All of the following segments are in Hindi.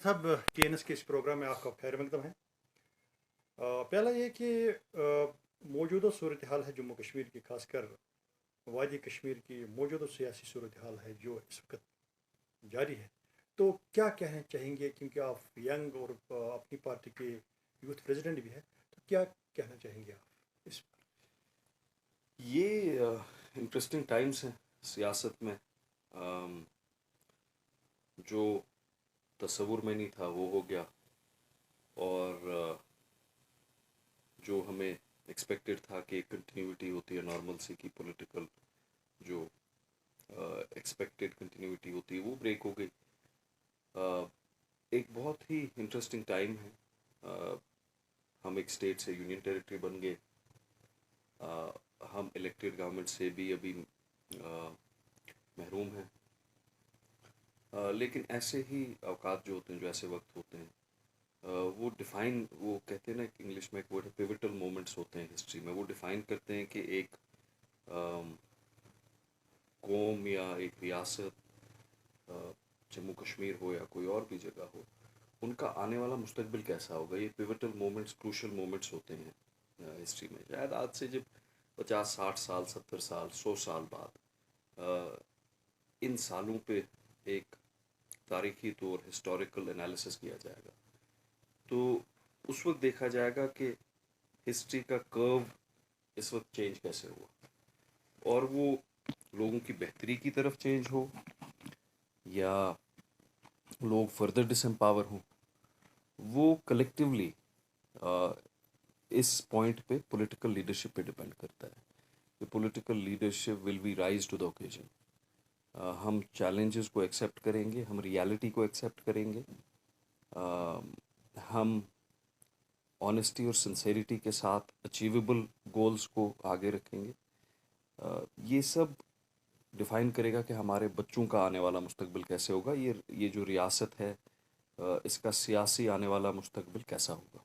साहब टीएनएस के इस प्रोग्राम में आपका खैर मकदम है। पहला ये कि मौजूदा सूरत हाल है जम्मू कश्मीर की, खासकर वादी कश्मीर की मौजूदा सियासी सूरत हाल है जो इस वक्त जारी है। तो क्या कहना चाहेंगे, क्योंकि आप यंग और अपनी पार्टी के यूथ प्रेसिडेंट भी है, तो क्या कहना चाहेंगे आप इस ये इंटरेस्टिंग टाइम्स हैं सियासत में। अम, जो तस्वुर में नहीं था वो हो गया, और जो हमें एक्सपेक्टेड था कि कंटिन्यूटी होती है नॉर्मल सी की पॉलिटिकल, जो एक्सपेक्टेड कंटिन्यूटी होती है वो ब्रेक हो गई। अ, एक बहुत ही इंटरेस्टिंग टाइम है। अ, हम एक स्टेट से यूनियन टेरिटरी बन गए। हम इलेक्टेड गवर्नमेंट से भी अभी महरूम हैं। लेकिन ऐसे ही अवकात जो होते हैं, जो ऐसे वक्त होते हैं, वो डिफ़ाइन, वो कहते हैं ना कि इंग्लिश में एक वर्ड है पिवटल मोमेंट्स होते हैं हिस्ट्री में। वो डिफ़ाइन करते हैं कि एक अम, कौम या एक रियासत, जम्मू कश्मीर हो या कोई और भी जगह हो, उनका आने वाला मुस्तकबिल कैसा होगा। ये पिवटल मोमेंट्स, क्रूशल मोमेंट्स होते हैं हिस्ट्री में। शायद आज से जब 50 60 साल, 70 साल, 100 साल बाद इन सालों पे एक तारीखी तौर हिस्टोरिकल एनालिसिस किया जाएगा, तो उस वक्त देखा जाएगा कि हिस्ट्री का कर्व इस वक्त चेंज कैसे हुआ, और वो लोगों की बेहतरी की तरफ चेंज हो या लोग फर्दर डिसम्पावर हों। वो कलेक्टिवली इस पॉइंट पे पॉलिटिकल लीडरशिप पे डिपेंड करता है कि political leadership will be rise to the occasion. हम चैलेंजेस को एक्सेप्ट करेंगे, हम रियलिटी को एक्सेप्ट करेंगे, हम ऑनेस्टी और सिंसेरिटी के साथ अचीवेबल गोल्स को आगे रखेंगे। ये सब डिफ़ाइन करेगा कि हमारे बच्चों का आने वाला मुस्तकबिल कैसे होगा। ये जो रियासत है, इसका सियासी आने वाला मुस्तकबिल कैसा होगा।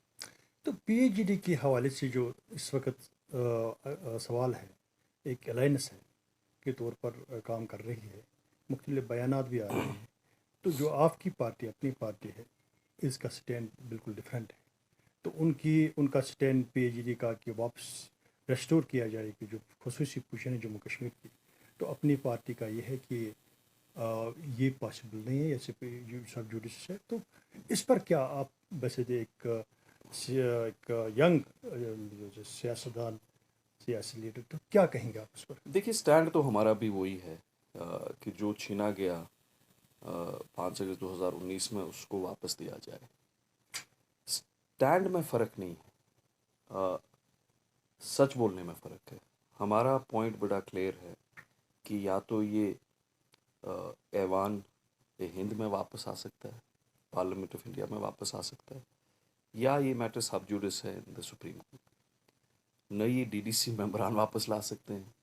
तो पीएचडी के हवाले से जो इस वक्त सवाल है, एक अलायंस है के तौर पर काम कर रही है, मुख्तलिफ बयानात भी आ रहे हैं। तो जो आपकी पार्टी, अपनी पार्टी है, इसका स्टैंड बिल्कुल डिफरेंट है। तो उनका स्टैंड पीएचडी का कि वापस रेस्टोर किया जाए कि जो खसूसी पोजीशन है जम्मू कश्मीर की। तो अपनी पार्टी का ये है कि ये पॉसिबल नहीं है, ऐसे सब जुडिस है। तो इस पर क्या आप वैसे एक यंग जो सियासतदान, सियासी लीडर, तो क्या कहेंगे आप उस पर? देखिए, स्टैंड तो हमारा भी वही है कि जो छीना गया 5 अगस्त 2019 में, उसको वापस दिया जाए। स्टैंड में फ़र्क नहीं है, अ, सच बोलने में फ़र्क है। हमारा पॉइंट बड़ा क्लियर है कि या तो ये ऐवान ए हिंद में वापस आ सकता है, पार्लियामेंट ऑफ इंडिया में वापस आ सकता है, या ये मैटर सब जुडिस है इन द सुप्रीम कोर्ट। न ये डीडीसी मेंबरान वापस ला सकते हैं,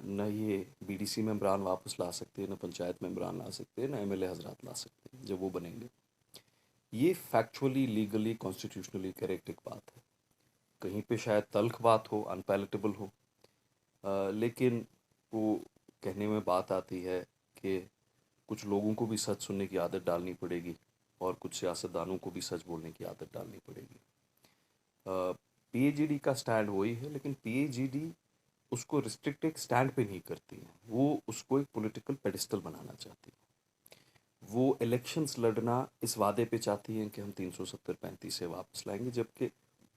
न ये बीडीसी मेंबरान वापस ला सकते हैं, न पंचायत मेंबरान ला सकते हैं, न एमएलए हजरात ला सकते हैं जब वो बनेंगे। ये फैक्चुअली, लीगली, कॉन्स्टिट्यूशनली करेक्ट एक बात है। कहीं पे शायद तल्ख बात हो, अनपैलेटेबल हो, लेकिन वो कहने में बात आती है कि कुछ लोगों को भी सच सुनने की आदत डालनी पड़ेगी, और कुछ सियासतदानों को भी सच बोलने की आदत डालनी पड़ेगी। पीएचडी का स्टैंड वही है, लेकिन पीएचडी उसको रिस्ट्रिक्ट एक स्टैंड पे नहीं करती है, वो उसको एक पॉलिटिकल पेडिस्टल बनाना चाहती है। वो इलेक्शंस लड़ना इस वादे पे चाहती हैं कि हम 370-35 से वापस लाएंगे, जबकि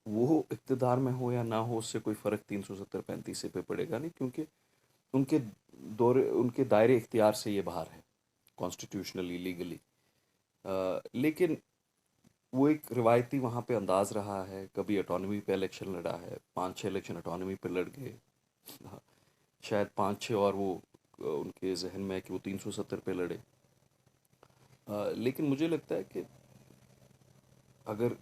वो इक़्तिदार में हो या ना हो, उससे कोई फ़र्क 370-35 से पे पड़ेगा नहीं, क्योंकि उनके उनके दायरे इख्तियार से ये बाहर है, कॉन्स्टिट्यूशनली, लीगली। लेकिन वो एक रिवायती वहाँ पे अंदाज़ रहा है। कभी ऑटोनॉमी पे इलेक्शन लड़ा है, 5 6 इलेक्शन ऑटोनॉमी पे लड़ गए। शायद 5 6 और वो उनके जहन में है कि वो 370 पे लड़े। लेकिन मुझे लगता है कि अगर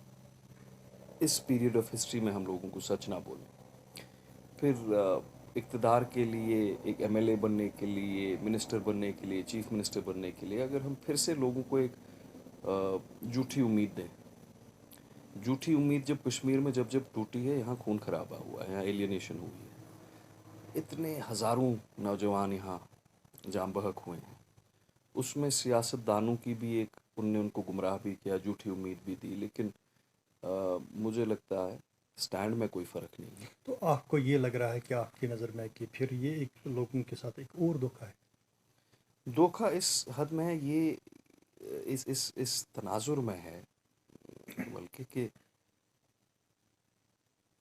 इस पीरियड ऑफ हिस्ट्री में हम लोगों को सच ना बोलें, फिर इक़्तिदार के लिए, एक एमएलए बनने के लिए, मिनिस्टर बनने के लिए, चीफ मिनिस्टर बनने के लिए, अगर हम फिर से लोगों को एक झूठी उम्मीद दें। झूठी उम्मीद जब कश्मीर में जब जब टूटी है, यहाँ खून खराबा हुआ है, यहाँ एलियनेशन हुई है, इतने हज़ारों नौजवान यहाँ जाम बहक हुए हैं, उसमें सियासतदानों की भी एक उनने उनको गुमराह भी किया, झूठी उम्मीद भी दी, लेकिन मुझे लगता है स्टैंड में कोई फ़र्क नहीं है। तो आपको ये लग रहा है कि आपकी नज़र में कि फिर ये एक लोगों के साथ एक और धोखा है? धोखा इस हद में है, ये इस तनाजुर में है बल्कि कि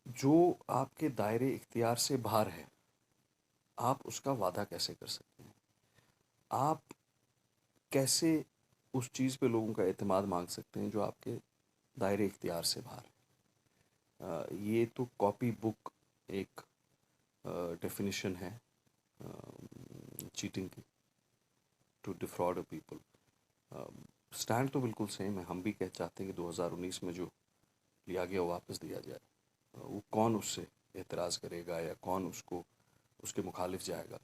जो आपके दायरे इख्तियार से बाहर है, आप उसका वादा कैसे कर सकते हैं? आप कैसे उस चीज़ पे लोगों का एतमाद मांग सकते हैं जो आपके दायरे इख्तियार से बाहर है? ये तो कॉपी बुक एक डेफिनेशन है चीटिंग की, to defraud a people. Stand तो बिल्कुल सेम है, हम भी कह चाहते हैं कि 2019 में जो लिया गया वो वापस दिया जाए। वो कौन उससे एतराज़ करेगा या कौन उसको उसके मुखालिफ जाएगा?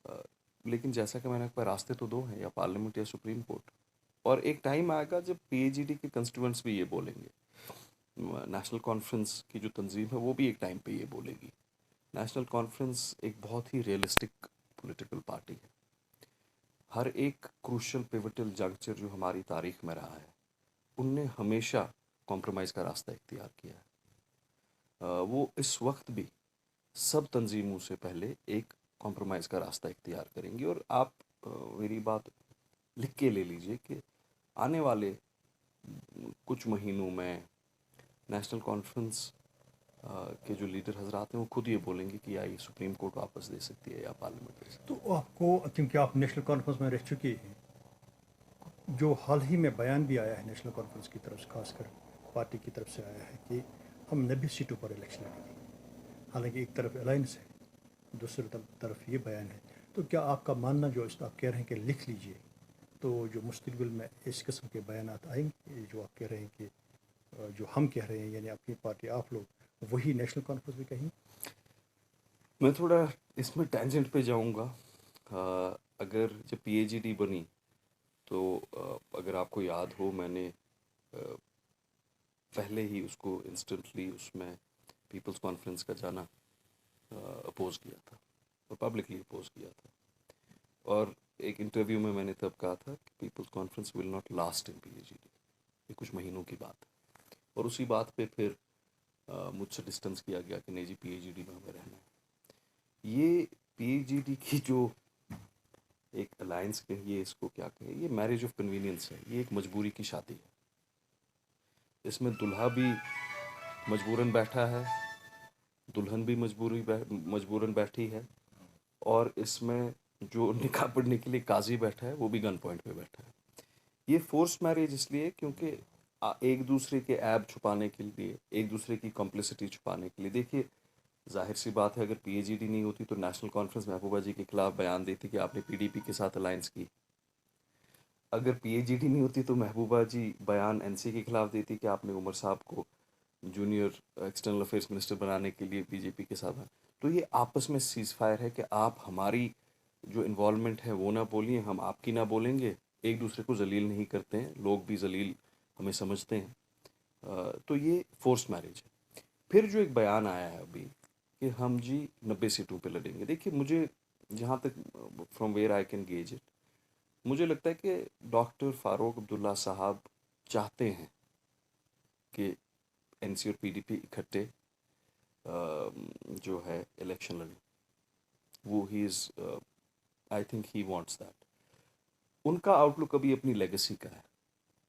अ, लेकिन जैसा कि मैंने कहा, रास्ते तो दो हैं, या पार्लियामेंट या सुप्रीम कोर्ट। और एक टाइम आएगा जब पीएजीडी के कंस्टिट्यूएंट्स भी ये बोलेंगे। नेशनल कॉन्फ्रेंस की जो तंजीम है वो भी एक टाइम पे ये बोलेगी। नेशनल कॉन्फ्रेंस एक बहुत ही रियलिस्टिक पॉलिटिकल पार्टी है। हर एक क्रूशल पिवटल जंक्चर जो हमारी तारीख में रहा है, उनने हमेशा कॉम्प्रोमाइज़ का रास्ता इख्तियार किया है। वो इस वक्त भी सब तंजीमों से पहले एक कॉम्प्रोमाइज़ का रास्ता इख्तियार करेंगी। और आप मेरी बात लिख के ले लीजिए कि आने वाले कुछ महीनों में नेशनल कॉन्फ्रेंस के जो लीडर हजरात हैं वो खुद ये बोलेंगे कि या ये सुप्रीम कोर्ट वापस दे सकती है या पार्लियामेंट दे सकती तो आपको, क्योंकि आप नेशनल कॉन्फ्रेंस में रह चुके हैं, जो हाल ही में बयान भी आया है नेशनल कॉन्फ्रेंस की तरफ से, खासकर पार्टी की तरफ से आया है कि हम 90 सीटों पर इलेक्शन लड़ेंगे। हालांकि एक तरफ अलायंस है, दूसरी तरफ ये बयान है। तो क्या आपका मानना, जो इस आप कह रहे हैं कि लिख लीजिए, तो जो मुस्तकबिल में इस किस्म के बयान आएंगे, जो आप कह रहे हैं कि जो हम कह रहे हैं, यानी अपनी पार्टी आप लोग, वही नेशनल कॉन्फ्रेंस भी कहेंगे? है? मैं थोड़ा इसमें टेंजेंट पे जाऊंगा। अगर जब पीएजीडी बनी तो अगर आपको याद हो, मैंने पहले ही उसको इंस्टेंटली उसमें पीपल्स कॉन्फ्रेंस का जाना अपोज किया था और पब्लिकली अपोज किया था। और एक इंटरव्यू में मैंने तब कहा था कि People's Conference will not last in PAGD, ये कुछ महीनों की बात है। और उसी बात पे फिर मुझसे डिस्टेंस किया गया कि नहीं जी, पीएजीडी में हमें रहना है। ये पीएजीडी की जो एक अलायंस कहिए, इसको क्या कहें, ये मैरिज ऑफ कन्वीनियंस है, ये एक मजबूरी की शादी है। इसमें दुल्हा भी मजबूरन बैठा है, दुल्हन भी मजबूरन बैठी है, और इसमें जो निकाह पढ़ने के लिए काजी बैठा है वो भी गन पॉइंट पे बैठा है। ये फोर्स मैरिज इसलिए क्योंकि एक दूसरे के ऐब छुपाने के लिए, एक दूसरे की कॉम्प्लिसिटी छुपाने के लिए। देखिए, जाहिर सी बात है, अगर पीएजीडी नहीं होती तो नेशनल कॉन्फ्रेंस महबूबा जी के खिलाफ बयान देती कि आपने पीडीपी के साथ अलायंस की। अगर पीएजीडी नहीं होती तो महबूबा जी बयान एनसी के खिलाफ देती कि आपने उमर साहब को जूनियर एक्सटर्नल अफेयर्स मिनिस्टर बनाने के लिए बीजेपी के साथ है। तो ये आपस में सीज फायर है कि आप हमारी जो इन्वॉल्वमेंट है वो ना बोलिए, हम आपकी ना बोलेंगे। एक दूसरे को जलील नहीं करते हैं, लोग भी जलील हमें समझते हैं। तो ये फोर्स मैरिज है। फिर जो एक बयान आया है अभी कि हम जी 90 सीटों पे लड़ेंगे, देखिए मुझे जहाँ तक from where I can gauge it, मुझे लगता है कि डॉक्टर फारूक अब्दुल्ला साहब चाहते हैं कि एनसी और पीडीपी इकट्ठे जो है इलेक्शन लड़ें। वो he is, I think he wants that. उनका आउटलुक अभी अपनी लेगेसी का है।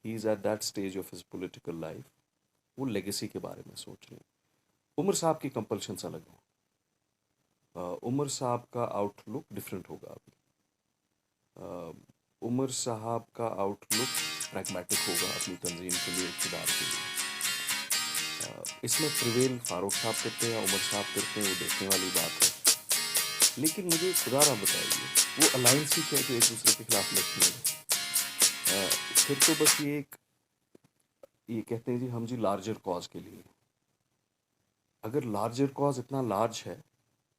He is at that stage of his political life, वो लेगेसी के बारे में सोच रहे हैं। उमर साहब की कंपल्शंस अलग हैं। उमर साहब का आउटलुक डिफरेंट होगा अभी। उमर साहब का आउटलुक प्रैग्मेटिक होगा अपनी तंजीम के लिए, इक़्तिदार के लिए। इसमें प्रिवेल फारूक साहब करते हैं या उमर साहब करते हैं, वो देखने वाली बात है। लेकिन मुझे खुदारा बताइए, वो अलायंस ही क्या जो एक दूसरे के खिलाफ लड़ती है? फिर तो बस ये कहते हैं जी हम जी लार्जर कॉज के लिए। अगर लार्जर कॉज इतना लार्ज है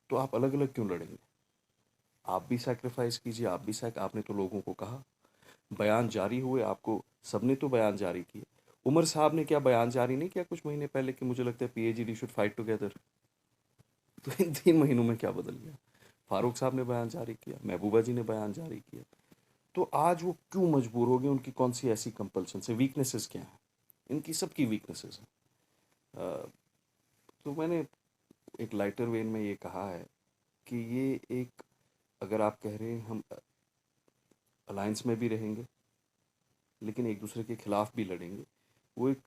तो आप अलग अलग क्यों लड़ेंगे? आप भी सैक्रिफाइस कीजिए, आप भी आपने तो लोगों को कहा, बयान जारी हुए, आपको सबने तो बयान जारी किए। उमर साहब ने क्या बयान जारी नहीं किया कुछ महीने पहले कि मुझे लगता है पीएजीडी शुड फाइट टुगेदर? तो इन 3 महीनों में क्या बदल गया? फारूक साहब ने बयान जारी किया, महबूबा जी ने बयान जारी किया। तो आज वो क्यों मजबूर हो गए, उनकी कौन सी ऐसी कंपल्शन है, वीकनेसेस क्या हैं, इनकी सबकी वीकनेसेस हैं। तो मैंने एक लाइटर वेन में ये कहा है कि ये एक, अगर आप कह रहे हैं हम अलायंस में भी रहेंगे लेकिन एक दूसरे के खिलाफ भी लड़ेंगे, वो एक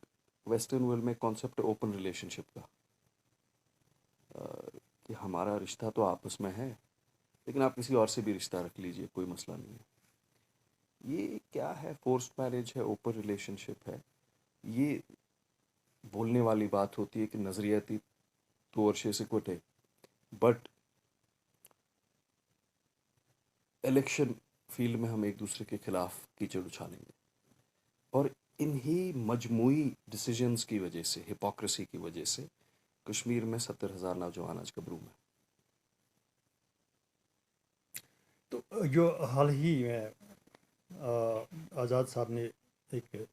वेस्टर्न वर्ल्ड में कॉन्सेप्ट है ओपन रिलेशनशिप का, कि हमारा रिश्ता तो आपस में है लेकिन आप किसी और से भी रिश्ता रख लीजिए, कोई मसला नहीं है। ये क्या है, फोर्स्ड मैरिज है, ओपन रिलेशनशिप है, ये बोलने वाली बात होती है कि नज़रियाती तौर से कुछ है, बट इलेक्शन फील्ड में हम एक दूसरे के खिलाफ कीचड़ उछालेंगे। और इन्हीं मजमूई डिसीजंस की वजह से, हिपोक्रेसी की वजह से कश्मीर में 70,000 नौजवान आज कब्रू में। तो जो हाल ही में आज़ाद साहब ने एक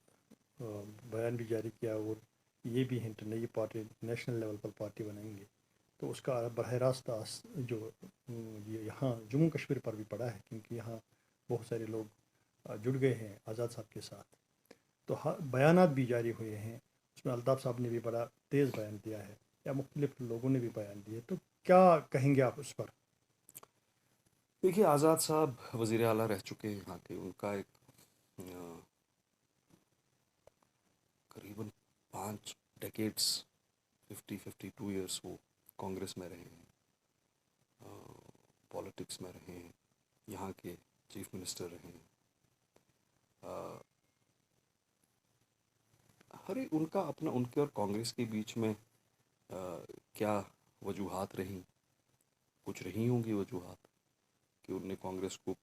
बयान भी जारी किया और ये भी हिंट नई पार्टी नेशनल लेवल पर पार्टी बनाएंगे, तो उसका बरह रास्त जो ये यहाँ जम्मू कश्मीर पर भी पड़ा है, क्योंकि यहाँ बहुत सारे लोग जुड़ गए हैं आज़ाद साहब के साथ। तो बयानात भी जारी हुए हैं, उसमें अल्ताफ़ साहब ने भी बड़ा तेज़ बयान दिया है, या मुख्तलिफ लोगों ने भी बयान दिए, तो क्या कहेंगे आप उस पर? देखिए, आज़ाद साहब वज़ीर आला रह चुके हैं यहाँ के, उनका एक करीबन 5 डेकेड्स, 52 ईयर्स वो कांग्रेस में रहे हैं, पॉलिटिक्स में रहे हैं, यहाँ के चीफ मिनिस्टर रहे हैं। हर एक उनका अपना, उनके और कांग्रेस के बीच में क्या वजूहात रहीं, कुछ रही होंगी वजूहात कि उनने कांग्रेस को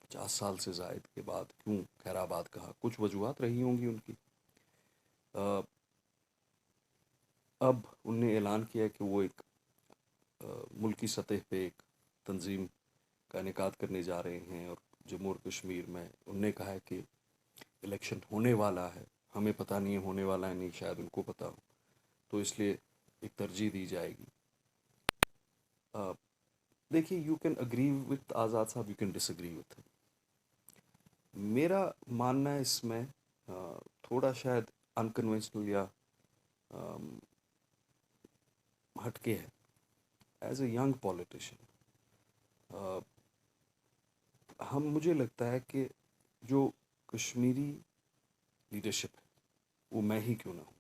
50 साल से ज़ायद के बाद क्यों खैराबाद कहा, कुछ वजूहात रही होंगी उनकी। अब उनने ऐलान किया कि वो एक मुल्की सतह पे एक तंजीम का इनेकाद करने जा रहे हैं, और जम्मू और कश्मीर में उनने कहा है कि इलेक्शन होने वाला है, हमें पता नहीं है होने वाला है नहीं, शायद उनको पता हो, तो इसलिए एक तरजीह दी जाएगी। देखिए, यू कैन अग्री विथ आज़ाद साहब, you can disagree with him. मेरा मानना है इसमें थोड़ा शायद अनकन्वेंशनल या हटके है। एज ए यंग पॉलिटिशियन, मुझे लगता है कि जो कश्मीरी लीडरशिप है वो मैं ही क्यों ना हूँ,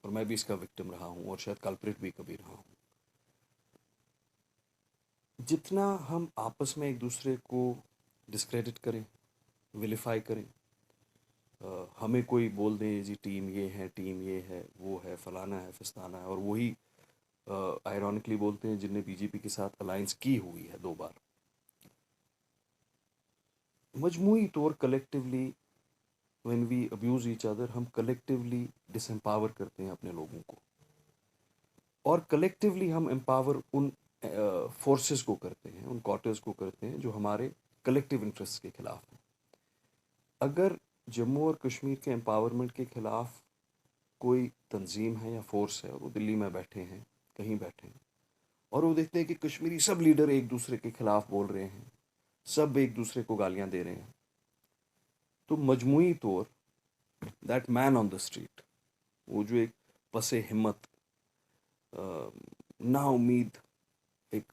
और मैं भी इसका विक्टिम रहा हूँ और शायद कल्प्रिट भी कभी रहा हूँ। जितना हम आपस में एक दूसरे को डिस्क्रेडिट करें, विलिफाई करें, हमें कोई बोल दे जी टीम ये है, टीम ये है, वो है, फलाना है, फिस्ताना है, और वही आयरॉनिकली बोलते हैं जिनने बीजेपी के साथ अलायंस की हुई है 2 बार। मजमूई तौर collectively when we abuse each other, हम कलेक्टिवली डिसएम्पावर करते हैं अपने लोगों को, और कलेक्टिवली हम एम्पावर उन फोर्सेस को करते हैं, उन क्वार्टर्स को करते हैं जो हमारे कलेक्टिव इंटरेस्ट के खिलाफ हैं। अगर जम्मू और कश्मीर के एम्पावरमेंट के खिलाफ कोई तंजीम है या फोर्स है, और वो दिल्ली में बैठे हैं, कहीं बैठे हैं, और वो देखते हैं कि कश्मीरी सब लीडर एक दूसरे के खिलाफ बोल रहे हैं, सब एक दूसरे को गालियां दे रहे हैं, तो मजमूई तौर that man on the street, वो जो एक पसे हिम्मत, ना उम्मीद एक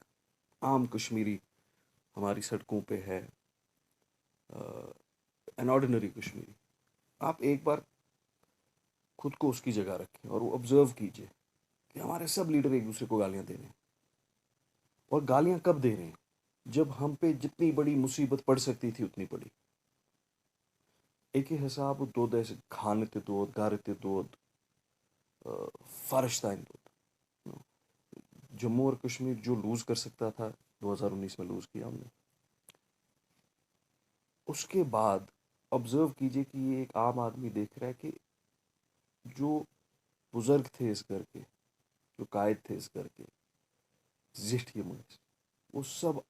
आम कश्मीरी हमारी सड़कों पे है, एन ऑर्डिनरी कश्मीरी, आप एक बार खुद को उसकी जगह रखें और वो ऑब्जर्व कीजिए कि हमारे सब लीडर एक दूसरे को गालियां दे रहे हैं। और गालियां कब दे रहे हैं? जब हम पे जितनी बड़ी मुसीबत पड़ सकती थी उतनी पड़ी। एक ही हिसाब दो ऐसे खाने दोद, गारते दोद, फारशताइन दोद। जम्मू और कश्मीर जो लूज़ कर सकता था 2019 में लूज़ किया हमने। उसके बाद ऑब्जर्व कीजिए कि ये एक आम आदमी देख रहा है कि जो बुज़ुर्ग थे इस घर के, जो कायद थे इस घर के, जिष्ट ये मुझे, वो सब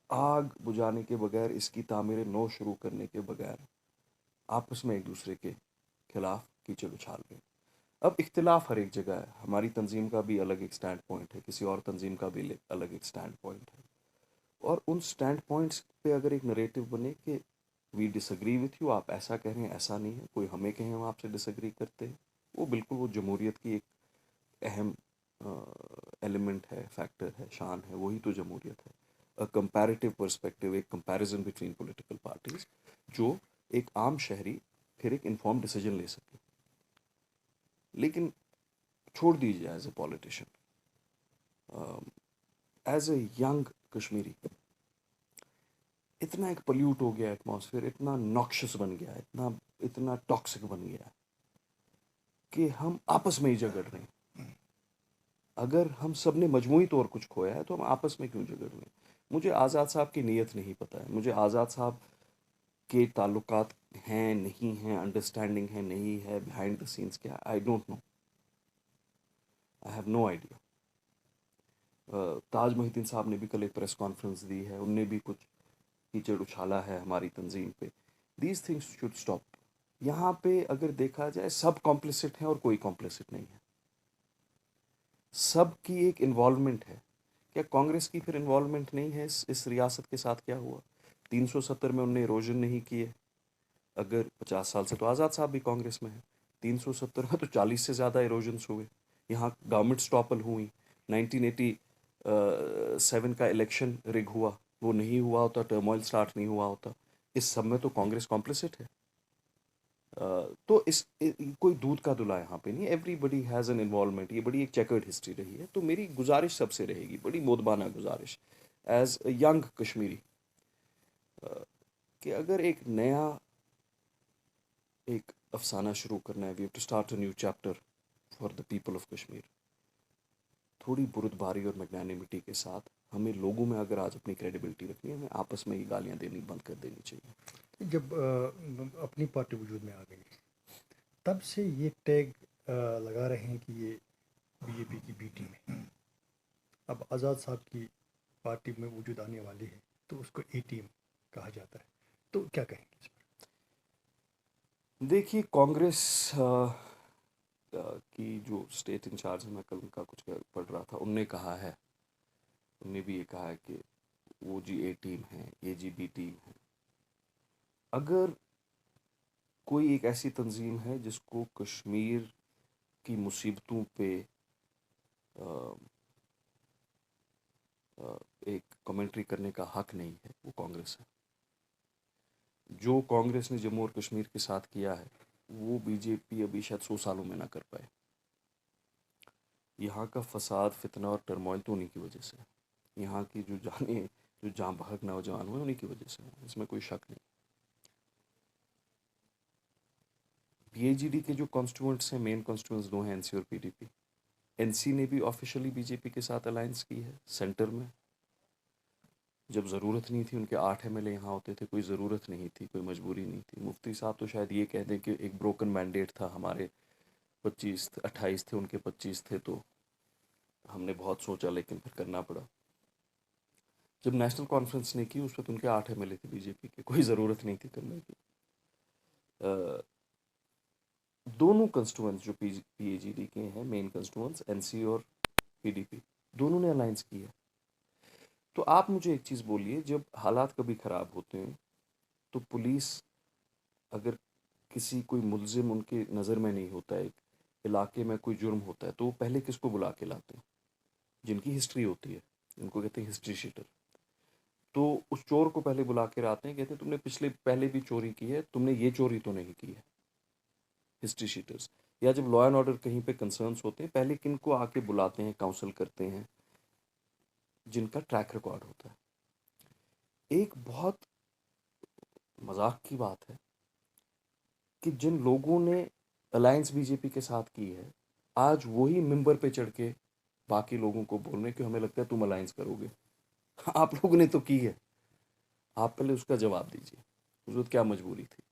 आग बुझाने के बगैर, इसकी तामीर नौ शुरू करने के बगैर आपस में एक दूसरे के खिलाफ कीचड़ उछाल रहे हैं। अब इख्तिलाफ हर एक जगह है, हमारी तंजीम का भी अलग एक स्टैंड पॉइंट है, किसी और तंजीम का भी अलग एक स्टैंड पॉइंट है, और उन स्टैंड पॉइंट्स पे अगर एक नरेटिव बने कि वी डिसएग्री विथ यू, आप ऐसा कह रहे हैं, ऐसा नहीं है, कोई हमें कहे हम आपसे डिसएग्री करते हैं, वो बिल्कुल वो जमहूरियत की एक अहम एलिमेंट है, फैक्टर है, शान है, वही तो जमहूरियत है। अ कंपैरेटिव पर्सपेक्टिव, एक कंपैरिजन बिटवीन पॉलिटिकल पार्टीज, जो एक आम शहरी फिर एक इन्फॉर्म डिसीजन ले सके। लेकिन छोड़ दीजिए as a politician, as a young Kashmiri, इतना एक पल्यूट हो गया एटमॉस्फेयर, इतना नॉक्शस बन गया, इतना इतना टॉक्सिक बन गया कि हम आपस में ही झगड़ रहे हैं। अगर हम सब ने मजमूई तौर कुछ खोया है तो हम आपस में क्यों झगड़ रहे हैं? मुझे आज़ाद साहब की नीयत नहीं पता है, मुझे आज़ाद साहब के ताल्लुकात हैं नहीं हैं, अंडरस्टैंडिंग है नहीं है, बिहाइंड द सीन्स क्या, I don't know, I have no idea. Taj Mohiuddin साहब ने भी कल एक प्रेस कॉन्फ्रेंस दी है, उनने भी कुछ कीचड़ उछाला है हमारी तंजीम पे। These things should stop. यहाँ पे अगर देखा जाए सब कॉम्प्लिसिट हैं और कोई कॉम्प्लिसिट नहीं है, सब की एक इन्वॉल्वमेंट है। क्या कांग्रेस की फिर इन्वॉल्वमेंट नहीं है इस रियासत के साथ? क्या हुआ 370 में उनने इरोजन नहीं किए? अगर 50 साल से तो आज़ाद साहब भी कांग्रेस में है, 370 में तो 40 से ज़्यादा इरोजन्स हुए। यहाँ गवर्नमेंट स्टॉपल हुई, 1987 का इलेक्शन रिग हुआ, वो नहीं हुआ होता, टर्मोइल स्टार्ट नहीं हुआ होता, इस सब में तो कांग्रेस कॉम्प्लिसिट है। तो कोई दूध का धुला यहाँ पे नहीं, एवरीबडी हैज़ एन इन्वॉल्वमेंट। ये बड़ी एक चेकर्ड हिस्ट्री रही है। तो मेरी गुजारिश सबसे रहेगी, बड़ी मोदबाना गुजारिश एज अ यंग कश्मीरी, कि अगर एक नया एक अफसाना शुरू करना है, we have to start a new chapter for the people of Kashmir, थोड़ी बुर्दबारी और मैग्नानिमिटी के साथ हमें लोगों में अगर आज अपनी क्रेडिबिलिटी रखनी है, हमें आपस में ही गालियाँ देनी बंद कर देनी चाहिए। जब अपनी पार्टी वजूद में आ गई, तब से ये टैग लगा रहे हैं कि ये बीजेपी की बी टीम है। अब आज़ाद साहब की पार्टी में वजूद आने वाली है तो उसको ए टीम कहा जाता है, तो क्या कहेंगे इस पर? देखिए, कांग्रेस की जो स्टेट इंचार्ज है, मैं कल उनका कुछ पढ़ रहा था, उनने कहा है, उनने भी ये कहा है कि वो जी ए टीम है, ये जी बी टीम है। अगर कोई एक ऐसी तंजीम है जिसको कश्मीर की मुसीबतों पे एक कमेंट्री करने का हक नहीं है, वो कांग्रेस है। जो कांग्रेस ने जम्मू और कश्मीर के साथ किया है, वो बीजेपी अभी शायद 100 सालों में ना कर पाए। यहाँ का फसाद, फितना और टर्मोइल तो उन्हीं की वजह से है। यहाँ की जो जान बहक नौजवान हुए, उन्हीं की वजह से है, इसमें कोई शक नहीं। पीएजीडी के जो कॉन्स्टिट्यूएंट्स हैं, मेन कॉन्स्टिट्यूएंट्स दो हैं, एनसी और पीडीपी। एनसी ने भी ऑफिशियली बीजेपी के साथ अलायंस की है सेंटर में। जब ज़रूरत नहीं थी, उनके 8 एमएलए यहाँ होते थे, कोई ज़रूरत नहीं थी, कोई मजबूरी नहीं थी। मुफ्ती साहब तो शायद ये कह दें कि एक ब्रोकन मैंडेट था, हमारे 28 थे, उनके 25 थे, तो हमने बहुत सोचा लेकिन फिर करना पड़ा। जब नेशनल कॉन्फ्रेंस ने की, उस वक्त उनके 8 एमएलए थे बीजेपी के, कोई ज़रूरत नहीं थी करने की। दोनों कंस्टिट्यूएंट्स जो पीएजीडी के हैं, मेन कंस्टिट्यूएंट्स एनसी और पीडीपी, दोनों ने अलायंस की है। तो आप मुझे एक चीज़ बोलिए, जब हालात कभी ख़राब होते हैं तो पुलिस, अगर किसी कोई मुलजिम उनके नज़र में नहीं होता है, एक इलाके में कोई जुर्म होता है, तो वो पहले किसको बुला के लाते हैं? जिनकी हिस्ट्री होती है, उनको कहते हैं हिस्ट्री शीटर। तो उस चोर को पहले बुला के लाते हैं, कहते हैं तुमने पहले भी चोरी की है, तुमने ये चोरी तो नहीं की है। History sheeters. या जब लॉ एंड ऑर्डर कहीं पे कंसर्न्स होते हैं, पहले किन को आके बुलाते हैं, काउंसिल करते हैं? जिनका ट्रैक रिकॉर्ड होता है। एक बहुत मजाक की बात है कि जिन लोगों ने अलायंस बीजेपी के साथ की है, आज वही मिंबर पे चढ़ के बाकी लोगों को बोल रहे हैं कि हमें लगता है तुम अलायंस करोगे। आप लोगों ने तो की है, आप पहले उसका जवाब दीजिए, उस वक्त क्या मजबूरी थी?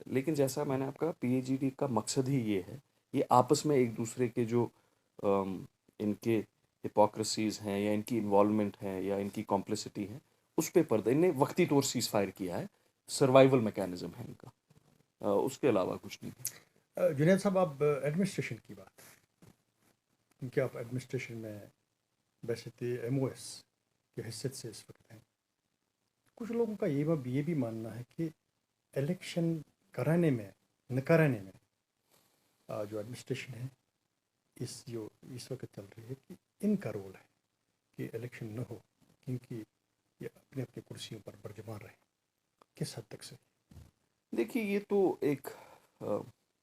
लेकिन जैसा मैंने आपका, पीएजीडी का मकसद ही ये है, ये आपस में एक दूसरे के जो इनके हिपोक्रेसीज हैं या इनकी इन्वॉल्वमेंट है या इनकी कॉम्प्लिसिटी है, उस पे पर्दा, इन्हें वक्ती तौर सीज फायर किया है, सर्वाइवल मैकेनिज्म है इनका, उसके अलावा कुछ नहीं। जुनैद साहब, आप एडमिनिस्ट्रेशन की बात, क्योंकि आप एडमिनिस्ट्रेशन में वैसे थे, एमओएस की हैसियत से इस वक्त हैं। कुछ लोगों का ये भी मानना है कि इलेक्शन कराने में, न कराने में जो एडमिनिस्ट्रेशन है जो इस वक्त चल रही है कि इनका रोल है कि इलेक्शन न हो, क्योंकि ये अपने अपने कुर्सियों पर बरजमान रहे। किस हद तक से? देखिए, ये तो एक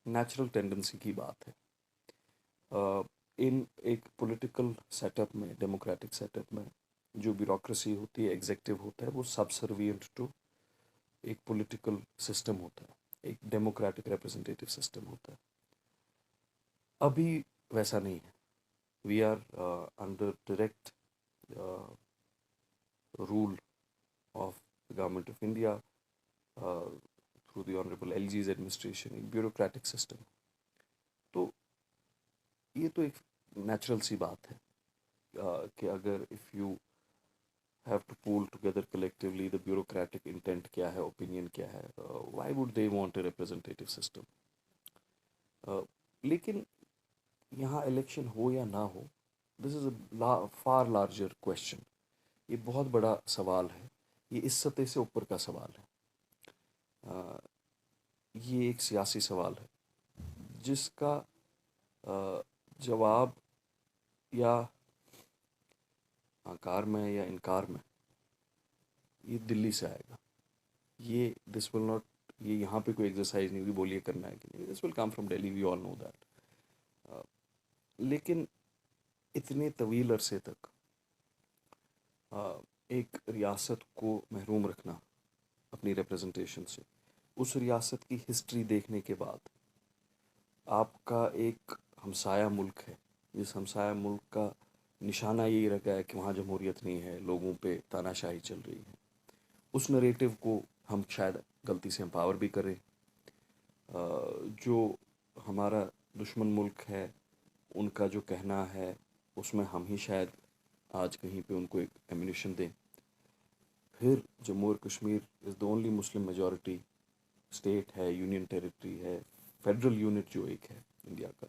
नेचुरल टेंडेंसी की बात है। इन एक पॉलिटिकल सेटअप में, डेमोक्रेटिक सेटअप में, जो ब्यूरोक्रेसी होती है, एग्जेक्टिव होता है, वो सबसर्विएंट टू एक पॉलिटिकल सिस्टम होता है, एक डेमोक्रेटिक रिप्रेजेंटेटिव सिस्टम होता है। अभी वैसा नहीं है। We are under direct rule of the government of India through the Honorable LG's administration, एक bureaucratic system। तो ये तो एक नेचुरल सी बात है कि अगर if you have to pull together collectively the bureaucratic intent क्या है, opinion क्या है, why would they want a representative system? लेकिन यहाँ इलेक्शन हो या ना हो, this is a far larger question. ये बहुत बड़ा सवाल है, ये इस सतह से ऊपर का सवाल है। ये एक सियासी सवाल है जिसका जवाब या आकार में या इनकार में ये दिल्ली से आएगा। ये दिस विल नॉट, ये यहाँ पे कोई एक्सरसाइज नहीं होगी, बोलिए करना है कि नहीं, this will come from Delhi, we all know that. लेकिन इतने तवील अरसे तक एक रियासत को महरूम रखना अपनी रिप्रेजेंटेशन से, उस रियासत की हिस्ट्री देखने के बाद आपका एक हमसाया मुल्क है, जिस हमसाया मुल्क का निशाना यही रखा है कि वहाँ जमहूरियत नहीं है, लोगों पे तानाशाही चल रही है, उस नरेटिव को हम शायद गलती से एम्पावर भी करें। जो हमारा दुश्मन मुल्क है उनका जो कहना है उसमें हम ही शायद आज कहीं पे उनको एक एम्यूनिशन दें। फिर जम्मू और Kashmir is the only Muslim majority state है, यूनियन टेरिटरी है, फेडरल यूनिट जो एक है इंडिया का,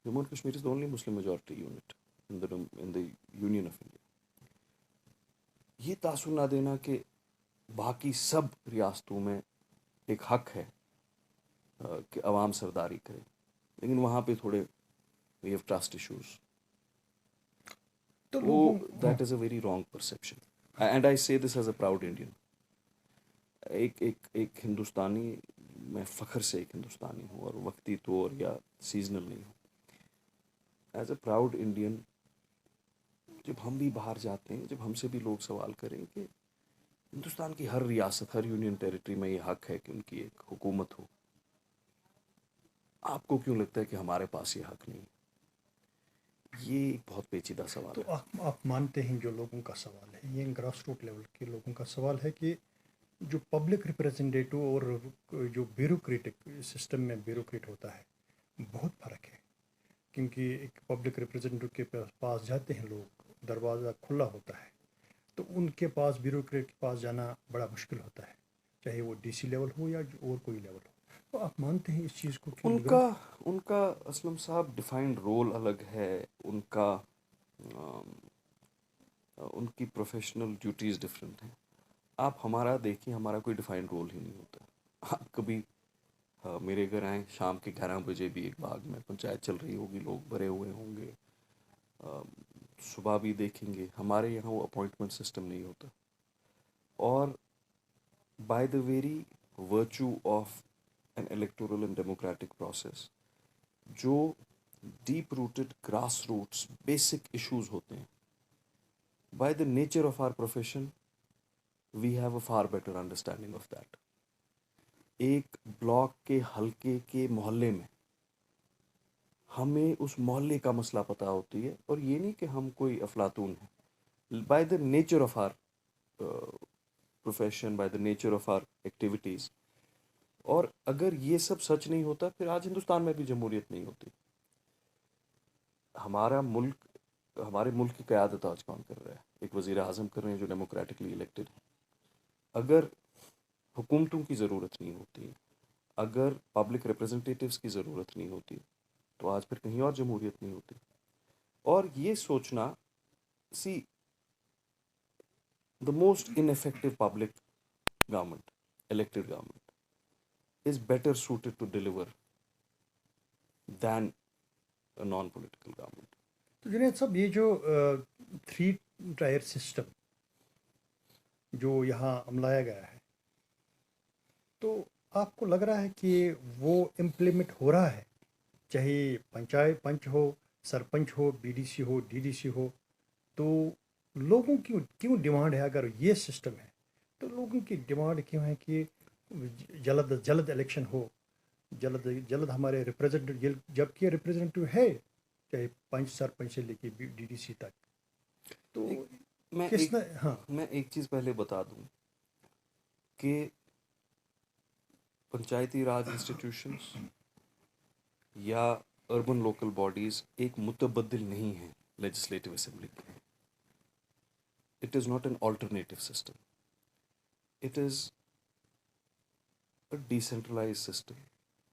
Jammu and Kashmir is the only Muslim majority unit in the union of India. ये तासुर ना देना कि बाकी सब रियासतों में एक हक है कि अवाम सरदारी करे, लेकिन वहाँ पे थोड़े वी हैव ट्रस्ट इश्यूज, तो वो लोगों that is a very wrong perception and I say this as a proud Indian. एक एक एक हिंदुस्तानी, मैं फ़ख्र से एक हिंदुस्तानी हूँ और वक्ती तौर या सीजनल नहीं हूँ। एज अ प्राउड इंडियन, जब हम भी बाहर जाते हैं, जब हमसे भी लोग सवाल करें कि हिंदुस्तान की हर रियासत, हर यूनियन टेरिटरी में ये हक है कि उनकी एक हुकूमत हो, आपको क्यों लगता है कि हमारे पास ये हक नहीं है? ये एक बहुत पेचीदा सवाल तो है। आप मानते हैं जो लोगों का सवाल है, ये ग्रास रूट लेवल के लोगों का सवाल है कि जो पब्लिक रिप्रेजेंटेटिव और जो ब्यूरोक्रेटिक सिस्टम में ब्यूरोक्रेट होता है, बहुत फ़र्क है। क्योंकि एक पब्लिक रिप्रेजेंटेटिव के पास जाते हैं लोग, दरवाज़ा खुला होता है, तो उनके पास, ब्यूरोक्रेट के पास जाना बड़ा मुश्किल होता है, चाहे वो डीसी लेवल हो या और कोई लेवल हो। तो आप मानते हैं इस चीज़ को कि उनका उनका असलम साहब डिफाइंड रोल अलग है, उनका उनकी प्रोफेशनल ड्यूटीज़ डिफरेंट हैं। आप हमारा देखिए, हमारा कोई डिफाइंड रोल ही नहीं होता। आप कभी मेरे घर आए शाम के 11 बजे भी एक बाग में पंचायत चल रही होगी, लोग भरे हुए होंगे, सुबह भी देखेंगे। हमारे यहाँ वो अपॉइंटमेंट सिस्टम नहीं होता। और by the very virtue of an electoral and democratic process, जो deep rooted grass roots basic issues होते हैं, by the nature of our profession we have a far better understanding of that. एक ब्लॉक के हल्के के मोहल्ले में हमें उस मोहल्ले का मसला पता होती है, और ये नहीं कि हम कोई अफलातून हैं। By the nature of our profession, by the nature of our activities. और अगर ये सब सच नहीं होता, फिर आज हिंदुस्तान में भी जमहूरियत नहीं होती। हमारा मुल्क, हमारे मुल्क की क़यादत आज कौन कर रहा है? एक वज़ीर आज़म कर रहे हैं जो डेमोक्रेटिकली इलेक्टेड है। अगर हुकूमतों की ज़रूरत नहीं होती, अगर पब्लिक रिप्रेजेंटेटिव्स की ज़रूरत नहीं होती, तो आज फिर कहीं और जमहूरियत नहीं होती। और ये सोचना, सी, the most ineffective public government, elected government, is better suited to deliver than a non-political government. तो जुनेद साहब, ये जो 3 टायर सिस्टम जो यहाँ अपनाया गया है, तो आपको लग रहा है कि वो इम्प्लीमेंट हो रहा है? चाहे पंचायत पंच हो, सरपंच हो, बीडीसी हो, डीडीसी हो, तो लोगों की क्यों डिमांड है? अगर ये सिस्टम है तो लोगों की डिमांड क्यों है कि जल्द जल्द इलेक्शन हो, जल्द जल्द हमारे रिप्रेजेंटेटिव, जबकि रिप्रेजेंटेटिव है चाहे पंच सरपंच से लेके डीडीसी तक, तो मैं किस एक न हाँ मैं एक चीज़ पहले बता दूं कि पंचायती राज इंस्टीट्यूशंस या अर्बन लोकल बॉडीज़ एक मुतबद्दिल नहीं है लेजिस्लेटिव असेंबली के। It is not an alternative system, it is a decentralize system.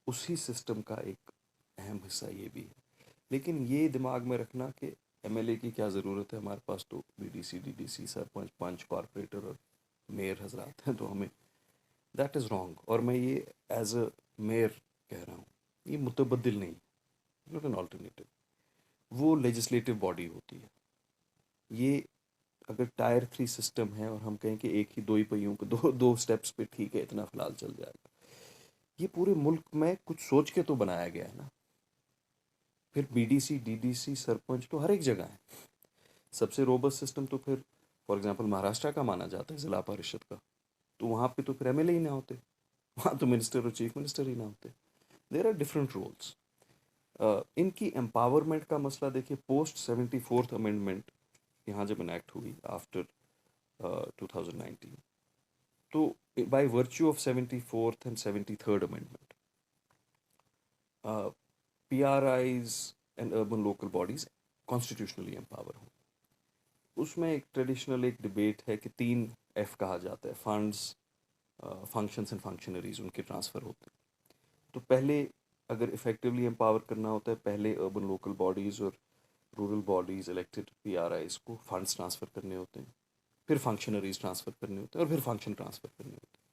उसी सिस्टम का एक अहम हिस्सा ये भी है। लेकिन ये दिमाग में रखना कि एमएलए की क्या ज़रूरत है, हमारे पास तो बीडीसी, डीडीसी, सरपंच, पंच, कॉरपोरेटर और मेयर हजरात हैं, तो हमें, दैट इज़ रॉन्ग। और मैं ये एज अ मेयर कह रहा हूँ, ये मुतबद्दिल नहीं, नॉट एन ऑल्टरनेटिव। वो लेजिस्लेटिव बॉडी होती है। ये अगर टायर 3 सिस्टम है और हम कहें कि एक ही दो ही पहियों पे दो दो स्टेप्स पे ठीक है, इतना फिलहाल चल जाएगा, ये पूरे मुल्क में कुछ सोच के तो बनाया गया है ना। फिर बीडीसी, डीडीसी, सरपंच तो हर एक जगह है। सबसे रोबस्ट सिस्टम तो फिर फॉर एग्जांपल महाराष्ट्र का माना जाता है, ज़िला परिषद का। तो वहाँ पे तो फिर एमएलए ही ना होते, वहाँ तो मिनिस्टर और चीफ मिनिस्टर ही ना होते। There are different roles. इनकी एम्पावरमेंट का मसला देखिए, पोस्ट 74th अमेंडमेंट यहाँ जब इनेक्ट हुई आफ्टर 2019, तो by virtue of 74th and 73rd amendment, PRIs and urban local bodies constitutionally empower हो। उसमें एक ट्रेडिशनल एक डिबेट है कि 3F कहा जाता है, फंड्स, फंक्शंस एंड फंक्शनरीज, उनके ट्रांसफ़र होते हैं। तो पहले अगर इफेक्टिवली एम्पावर करना होता है, पहले अर्बन लोकल बॉडीज़ और रूरल बॉडीज़ इलेक्टेड PRIs को फंड्स ट्रांसफ़र करने होते हैं, फिर फंक्शनरीज ट्रांसफ़र करने होते हैं, और फिर फंक्शन ट्रांसफ़र करने होते हैं।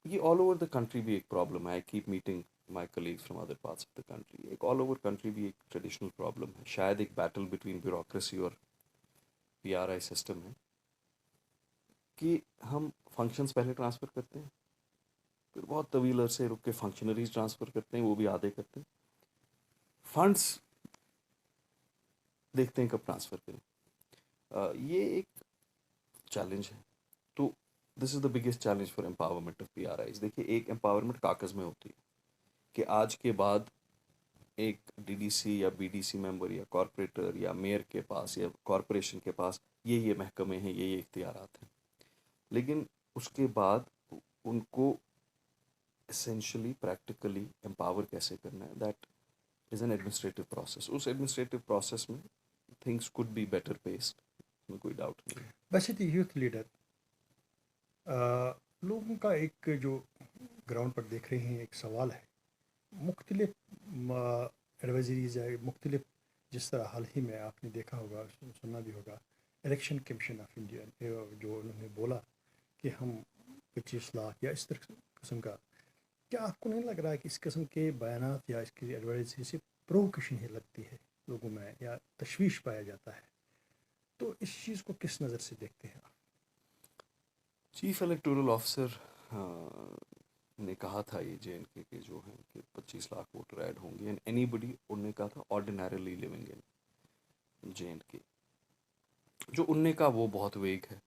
ये ऑल ओवर द कंट्री भी एक प्रॉब्लम है। I keep meeting my colleagues from other parts of the country. एक ऑल ओवर कंट्री भी एक ट्रेडिशनल प्रॉब्लम है, शायद एक बैटल बिटवीन ब्यूरोक्रेसी और PRI सिस्टम है कि हम फंक्शंस पहले ट्रांसफ़र करते हैं, फिर बहुत तवील अरसे रुक के फंक्शनरीज ट्रांसफ़र करते हैं, वो भी आधे करते हैं, फंड्स देखते हैं कब ट्रांसफ़र करें। ये एक चैलेंज है। तो this is the biggest challenge for empowerment of PRIs। देखिए, एक एम्पावरमेंट कागज़ में होती है कि आज के बाद एक डीडीसी या बीडीसी मेंबर या कॉरपोरेटर या मेयर के पास या कॉरपोरेशन के पास ये महकमे हैं, ये इख्तियारात हैं। लेकिन उसके बाद उनको एसेंशली प्रैक्टिकली एम्पावर कैसे करना है, that is an administrative process. उस एडमिनिस्ट्रेटिव प्रोसेस में things could be better paced, में कोई डाउट नहीं है। वैसे तो यूथ लीडर लोगों का एक जो ग्राउंड पर देख रहे हैं एक सवाल है, मुख्तलिफ एडवाइजरीज है, मुख्तलिफ, जिस तरह हाल ही में आपने देखा होगा, सुना भी होगा, इलेक्शन कमीशन ऑफ इंडिया जो उन्होंने बोला कि हम 25 लाख या इस तरह किस्म का, क्या आपको नहीं लग रहा है कि इस किस्म के बयानात या इसकी एडवाइजरी से प्रोवोकेशन ही लगती है लोगों में, या तशवीश पाया जाता है? तो इस चीज़ को किस नज़र से देखते हैं आप? चीफ इलेक्टोरल ऑफिसर ने कहा था ये JNK के जो हैं कि 25 लाख वोटर ऐड होंगे, एंड एनीबडी, उनने कहा था ऑर्डिनरली लिविंग इन JNK। जो उनने कहा वो बहुत वेग है,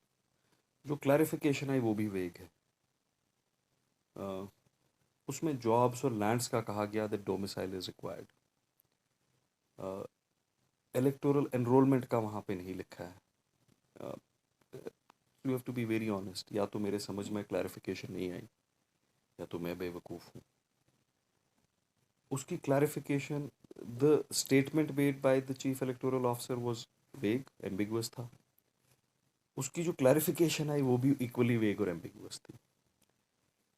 जो क्लैरिफिकेशन है वो भी वेग है। उसमें जॉब्स और लैंड्स का कहा गया that domicile is required. Electoral enrolment का वहाँ पे नहीं लिखा है। You have to be very honest, या तो मेरे समझ में क्लैरिफिकेशन नहीं आई या तो मैं बेवकूफ़ हूँ। उसकी clarification, the statement made by the chief electoral officer was वेग, एम्बिगुअस था। उसकी जो क्लैरिफिकेशन आई वो भी इक्वली वेग और एम्बिगुअस थी।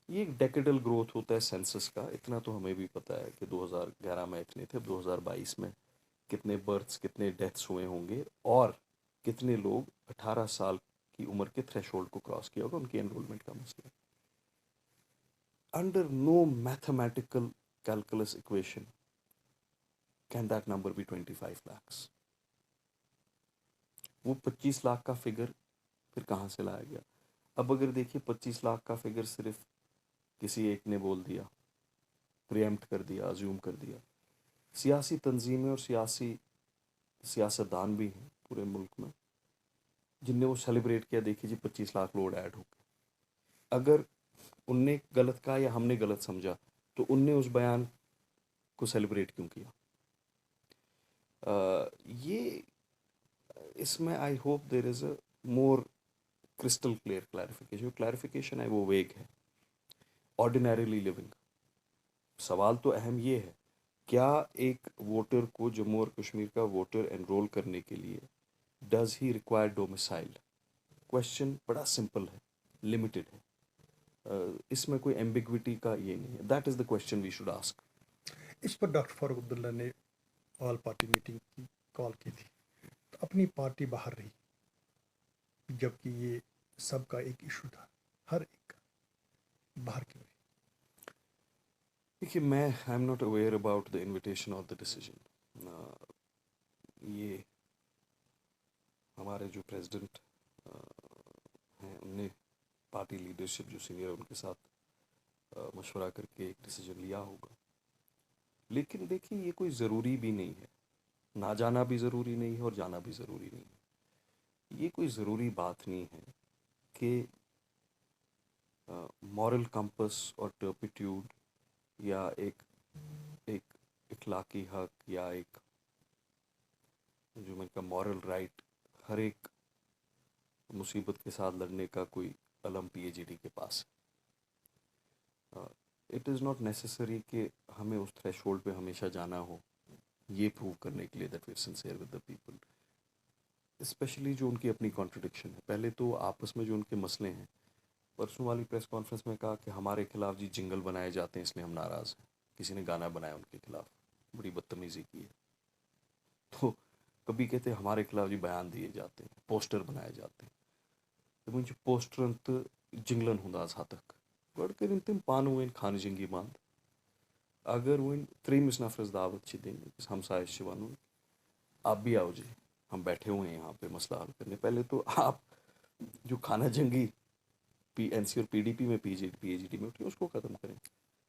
ये एक डेकेडल ग्रोथ होता है सेंसस का, इतना तो हमें भी पता है कि 2011 में इतने थे, 2022 में कितने बर्थ्स, कितने डेथ्स हुए होंगे, और कितने लोग 18 साल की उम्र के थ्रेशोल्ड को क्रॉस किया होगा, उनकी एनरोलमेंट का मसला है. Under no mathematical calculus equation can that number be 25 lakhs. वो 25 लाख का फिगर फिर कहाँ से लाया गया? अब अगर देखिए 25 लाख का फिगर सिर्फ किसी एक ने बोल दिया, प्रिएम्प्ट कर दिया, अज्यूम कर दिया. सियासी तंजीमें और सियासतदान भी हैं पूरे मुल्क में जिनने वो सेलिब्रेट किया, देखिए जी 25 लाख लोग ऐड हो गए. अगर उनने गलत कहा या हमने गलत समझा तो उनने उस बयान को सेलिब्रेट क्यों किया? ये इसमें I hope there is a more crystal clear clarification. Clarification है वो वेग है. ऑर्डिनरीली लिविंग, सवाल तो अहम ये है, क्या एक वोटर को जम्मू और कश्मीर का वोटर एनरोल करने के लिए does he require domicile? Question बड़ा सिंपल है, लिमिटेड है. इसमें कोई एम्बिग्विटी का ये नहीं है. That is the question we should ask. इस पर डॉक्टर फारूक अब्दुल्ला ने ऑल पार्टी मीटिंग की कॉल की थी, तो अपनी पार्टी बाहर रही, जबकि ये सबका एक इशू था, हर एक का. बाहर क्यों रही? देखिए, मैं आई am not aware about the invitation और द डिसीजन. ये हमारे जो प्रेसिडेंट हैं उनने पार्टी लीडरशिप जो सीनियर है उनके साथ मशवरा करके एक डिसीजन लिया होगा. लेकिन देखिए, ये कोई ज़रूरी भी नहीं है. ना जाना भी ज़रूरी नहीं है और जाना भी ज़रूरी नहीं है. ये कोई ज़रूरी बात नहीं है कि मॉरल कंपस और टर्पिट्यूड या एक एक इखलाकी हक या एक जो मैंने कहा मॉरल राइट हर एक मुसीबत के साथ लड़ने का कोई अलम पीएचडी के पास है. इट इज़ नॉट नेसेसरी कि हमें उस थ्रेशोल्ड पे हमेशा जाना हो ये प्रूव करने के लिए that we are sincere with the people. Specially जो उनकी अपनी कॉन्ट्रडिक्शन है. पहले तो आपस में जो उनके मसले हैं, परसों वाली प्रेस कॉन्फ्रेंस में कहा कि हमारे खिलाफ जी जिंगल बनाए जाते हैं इसलिए हम नाराज़ हैं. किसी ने गाना बनाया उनके खिलाफ, बड़ी बदतमीज़ी की है. तो कभी कहते हैं हमारे खिलाफ जी बयान दिए जाते हैं, पोस्टर बनाए जाते हैं. तो मुझे पोस्टर जिंगलन हुंदाज हाथक गड कर तिम पान वन खान जिंगी बांध अगर वन त्रेमिस नफरस दावत छ देंगे हमसाइश छ वन आप भी आओ जी, हम बैठे हुए हैं यहाँ पे मसला हल करने. पहले तो आप जो खाना जंगी पीएनसी और पीडीपी में पीएचडी में उठी उसको ख़त्म करें.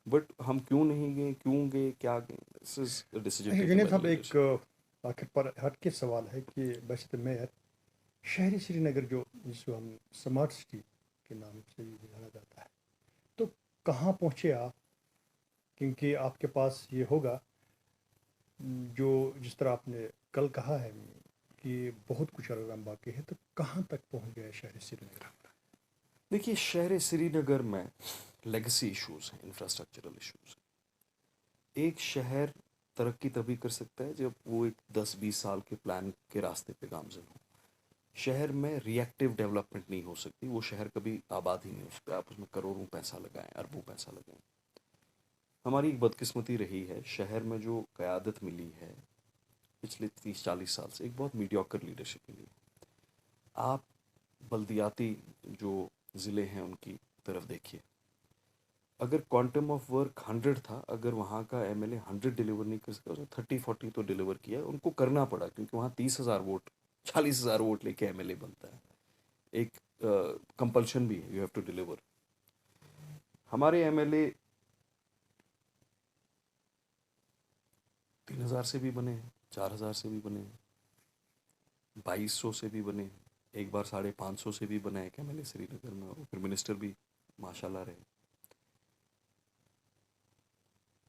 बट हम क्यों नहीं गए, क्यों गए, क्या गए, this is decision taken Junaid by the साहब, लीडरशिप. एक आखिर पर हट के सवाल है कि बशत मेयर शहरी श्रीनगर जो जिसको हम स्मार्ट सिटी के नाम से भी जाना जाता है, तो कहाँ पहुँचे आप? क्योंकि आपके पास ये होगा जो जिस तरह आपने कल कहा है कि बहुत कुछ अगर बाकी है, तो कहाँ तक पहुँच गया शहरी श्रीनगर? देखिए, शहर श्रीनगर में लेगेसी इश्यूज हैं, इंफ्रास्ट्रक्चरल इश्यूज. एक शहर तरक्की तभी कर सकता है जब वो एक 10-20 साल के प्लान के रास्ते पे गामजन हो. शहर में रिएक्टिव डेवलपमेंट नहीं हो सकती. वो शहर कभी आबाद ही नहीं हो सकता. आप उसमें करोड़ों पैसा लगाएं, अरबों पैसा लगाएं. हमारी एक बदकिस्मती रही है, शहर में जो क़यादत मिली है पिछले 30-40 साल से, एक बहुत मीडियोकर लीडरशिप मिली है. आप बल्दियाती जो ज़िले हैं उनकी तरफ देखिए. अगर क्वांटम ऑफ वर्क 100 था, अगर वहाँ का एमएलए 100 डिलीवर नहीं कर सका, उसने 30-40 तो डिलीवर किया. उनको करना पड़ा क्योंकि वहाँ 30,000 वोट 40,000 वोट लेके एमएलए बनता है. एक कंपल्शन भी है, यू हैव टू डिलीवर. हमारे एमएलए 3,000 से भी बने हैं, 4,000 से भी बने हैं, 2,200 से भी बने हैं, एक बार 550 से भी बना है एमएलए श्रीनगर में, और फिर मिनिस्टर भी माशाल्लाह रहे.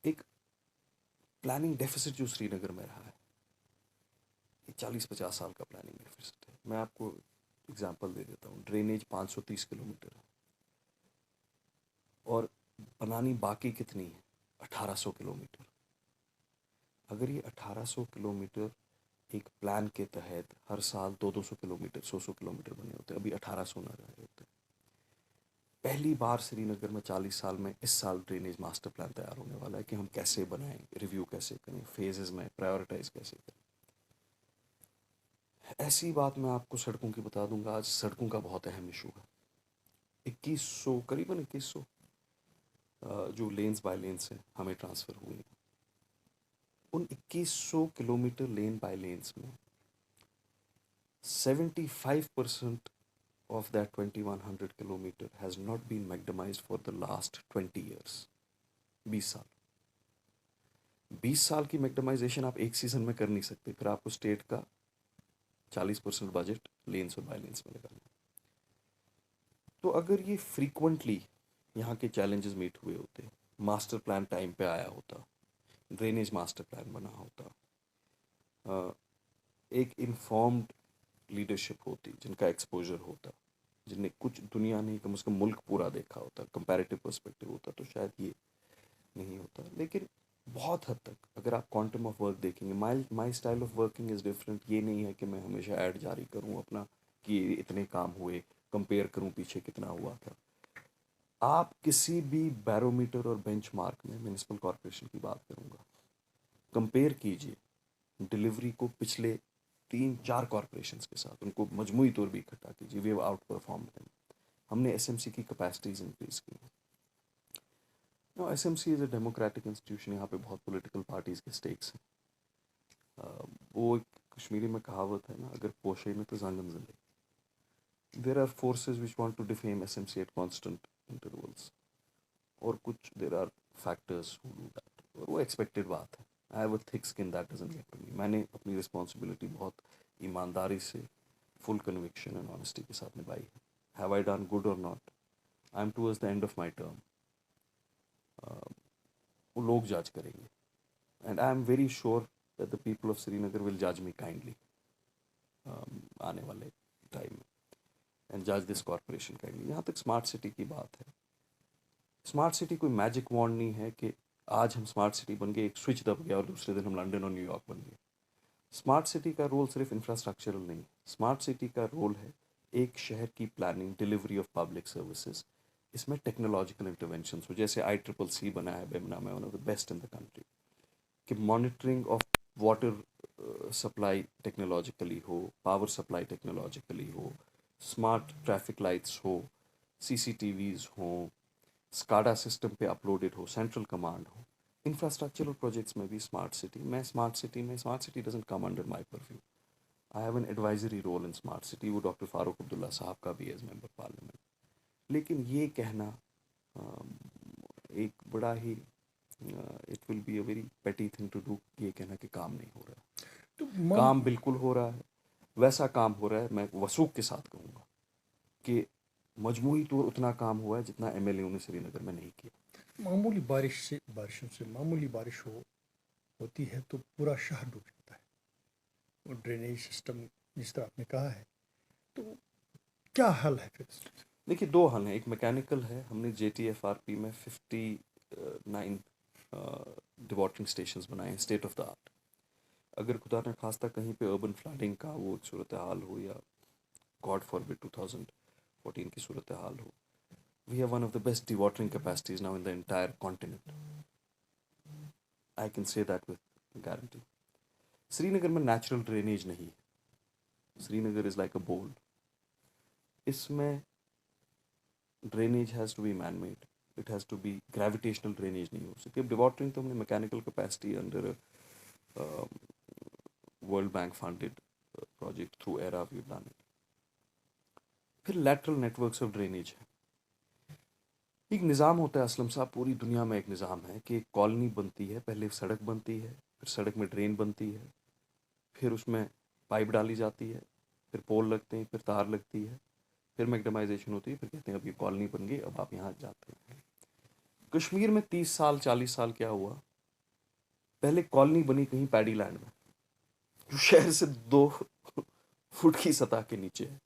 एक प्लानिंग डेफिसिट जो श्रीनगर में रहा है, ये 40-50 साल का प्लानिंग डेफिसिट है. मैं आपको एग्जांपल दे देता हूँ. ड्रेनेज 530 किलोमीटर है और बनानी बाकी कितनी है? 1800 किलोमीटर. अगर ये 1800 किलोमीटर एक प्लान के तहत हर साल 200 किलोमीटर 100 किलोमीटर बने होते, अभी 1800 न रहे होते. पहली बार श्रीनगर में 40 साल में इस साल ड्रेनेज मास्टर प्लान तैयार होने वाला है कि हम कैसे बनाएं, रिव्यू कैसे करें, फेजेस में प्रायोरिटाइज कैसे करें. ऐसी बात मैं आपको सड़कों की बता दूंगा, आज सड़कों का बहुत अहम इशू है। 2100 करीबन 2100 जो लेन्स बाय लेन्स हैं हमें ट्रांसफ़र हुई हैं। उन 2100 किलोमीटर लेन बाय लेन्स में 75% of that 2100 kilometer has not been मैग्डमाइज्ड for the last 20 years। 20 साल 20 साल की मैग्डमाइजेशन आप एक सीजन में कर नहीं सकते, फिर आपको स्टेट का 40% बजट लेन्स और बाय लेन्स में लगाना। तो अगर ये फ्रीक्वेंटली यहाँ के चैलेंजेस मीट हुए होते, मास्टर प्लान टाइम पे आया होता, ड्रेनेज मास्टर प्लान बना होता, एक इन्फॉर्म्ड लीडरशिप होती जिनका एक्सपोजर होता, जिनने कुछ दुनिया नहीं कम से कम मुल्क पूरा देखा होता, कंपैरेटिव पर्सपेक्टिव होता, तो शायद ये नहीं होता। लेकिन बहुत हद तक अगर आप क्वांटम ऑफ वर्क देखेंगे, my style of working is different. ये नहीं है कि मैं हमेशा ऐड जारी करूँ अपना कि इतने काम हुए, कंपेयर करूँ पीछे कितना हुआ था। आप किसी भी बैरोमीटर और बेंचमार्क में, म्यूनिसिपल कॉरपोरेशन की बात करूँगा, कंपेयर कीजिए डिलीवरी को पिछले 3-4 कॉरपोरेशंस के साथ, उनको मजमूई तौर भी इकट्ठा कीजिए, we have outperform them. हमने एसएमसी की कैपेसिटीज इंक्रीज की हैं। No, SMC is a democratic institution, यहाँ पे बहुत पॉलिटिकल पार्टीज़ के स्टेक्स हैं। वो एक कश्मीरी में कहावत है ना, अगर पोशे में तो जांगन जिले। There are forces which want to defame SMC at constant intervals, और कुछ there are factors who do that, और वो एक्सपेक्टेड बात है। I have a thick skin, that doesn't get to me. मैंने अपनी रिस्पॉन्सिबिलिटी बहुत ईमानदारी से, फुल कन्विक्शन एंड ऑनेस्टी के साथ निभाई है। हैव आई डन गुड और not, I am towards the end of my term, वो लोग जज करेंगे। And I am very sure that the people of Srinagar will जज मी काइंडली आने वाले टाइम में, एंड जज दिस कॉरपोरेशन काइंडली। यहाँ तक स्मार्ट सिटी की बात है, स्मार्ट सिटी कोई मैजिक वॉन्ड नहीं है कि आज हम स्मार्ट सिटी बन गए, एक स्विच दब गया और दूसरे दिन हम लंदन और न्यूयॉर्क बन गए। स्मार्ट सिटी का रोल सिर्फ इंफ्रास्ट्रक्चरल नहीं, स्मार्ट सिटी का रोल है एक शहर की planning, delivery of public services, इसमें टेक्नोलॉजिकल इंटरवेंशन हो, जैसे ICCC बना है बेमना में, one of the best in the country, कि monitoring of water supply technologically हो, पावर सप्लाई टेक्नोलॉजिकली हो, स्मार्ट ट्रैफिक लाइट्स हो, CCTVs हो, स्काडा सिस्टम पे अपलोडेड हो, सेंट्रल कमांड हो। इंफ्रास्ट्रक्चरल प्रोजेक्ट्स में भी smart city doesn't come under my purview. I have an advisory role in smart city, वो डॉक्टर फारूक अब्दुल्ला साहब का भी एज मेंबर पार्लियामेंट। लेकिन ये कहना एक बड़ा ही it will be a very petty thing to do, ये कहना कि काम नहीं हो रहा है। तो काम बिल्कुल हो रहा है, वैसा काम हो रहा है, मैं वसूख के साथ कहूँगा कि मजमूई तौर उतना काम हुआ है जितना MLA ने श्रीनगर में नहीं किया। मामूली बारिशों से मामूली बारिश होती है तो पूरा शहर डूब जाता है। और ड्रेनेज सिस्टम जिस तरह आपने कहा है, तो क्या हल है फिर इसमें? देखिए, 2 हल हैं, एक मैकेनिकल है, हमने JTFRP में 59 डिवॉटरिंग स्टेशंस बनाए हैं, स्टेट ऑफ द आर्ट। अगर खुदा न खास्ता कहीं पे अर्बन फ्लडिंग का वो सूरत हाल हो, या गॉड फॉरबिड 2014 की सूरत हाल हो, we have one of the best dewatering capacities now in the entire continent. I can say that with guarantee. Srinagar में नेचुरल ड्रेनेज नहीं है, Srinagar is like a bowl, इसमें drainage has to be man made, it has to be gravitational drainage नहीं हो सकती। अब डिवॉटरिंग तो हमने mechanical capacity under World Bank funded project through ERA we done it. फिर लैटरल नेटवर्क्स ऑफ ड्रेनेज है, एक निज़ाम होता है असलम साहब, पूरी दुनिया में एक निज़ाम है कि एक कॉलोनी बनती है, पहले सड़क बनती है, फिर सड़क में ड्रेन बनती है, फिर उसमें पाइप डाली जाती है, फिर पोल लगते हैं, फिर तार लगती है, फिर मैग्डमाइजेशन होती है, फिर कहते हैं अब ये कॉलोनी बन गई, अब आप यहाँ जाते हैं। कश्मीर में 30 साल 40 साल क्या हुआ, पहले कॉलोनी बनी कहीं पैडी लैंड में, जो शहर से 2 फुट की सतह के नीचे है,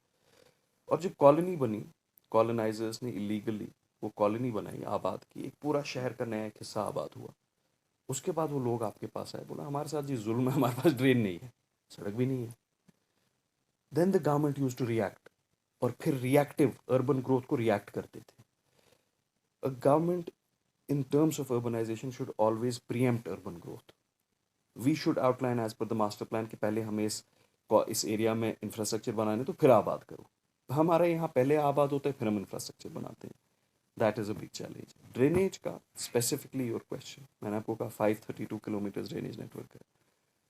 और जब कॉलोनी बनी, कॉलोनाइजर्स ने इलीगली वो कॉलोनी बनाई, आबाद की, एक पूरा शहर का नया एक हिस्सा आबाद हुआ। उसके बाद वो लोग आपके पास आए, बोला हमारे साथ ये जुल्म है, हमारे पास ड्रेन नहीं है, सड़क भी नहीं है। Then the government use to react, और फिर रिएक्टिव अर्बन ग्रोथ को रिएक्ट करते थे। A government in terms of urbanization should always preempt urban growth. We should outline as per the master plan कि पहले हमें इस इस एरिया में इंफ्रास्ट्रक्चर बनाने तो फिर आबाद करो। हमारे यहाँ पहले आबाद होता है फिर हम इंफ्रास्ट्रक्चर बनाते हैं। That is a big challenge. Drainage का स्पेसिफिकली योर क्वेश्चन, मैंने आपको कहा 532 किलोमीटर ड्रेनेज नेटवर्क है।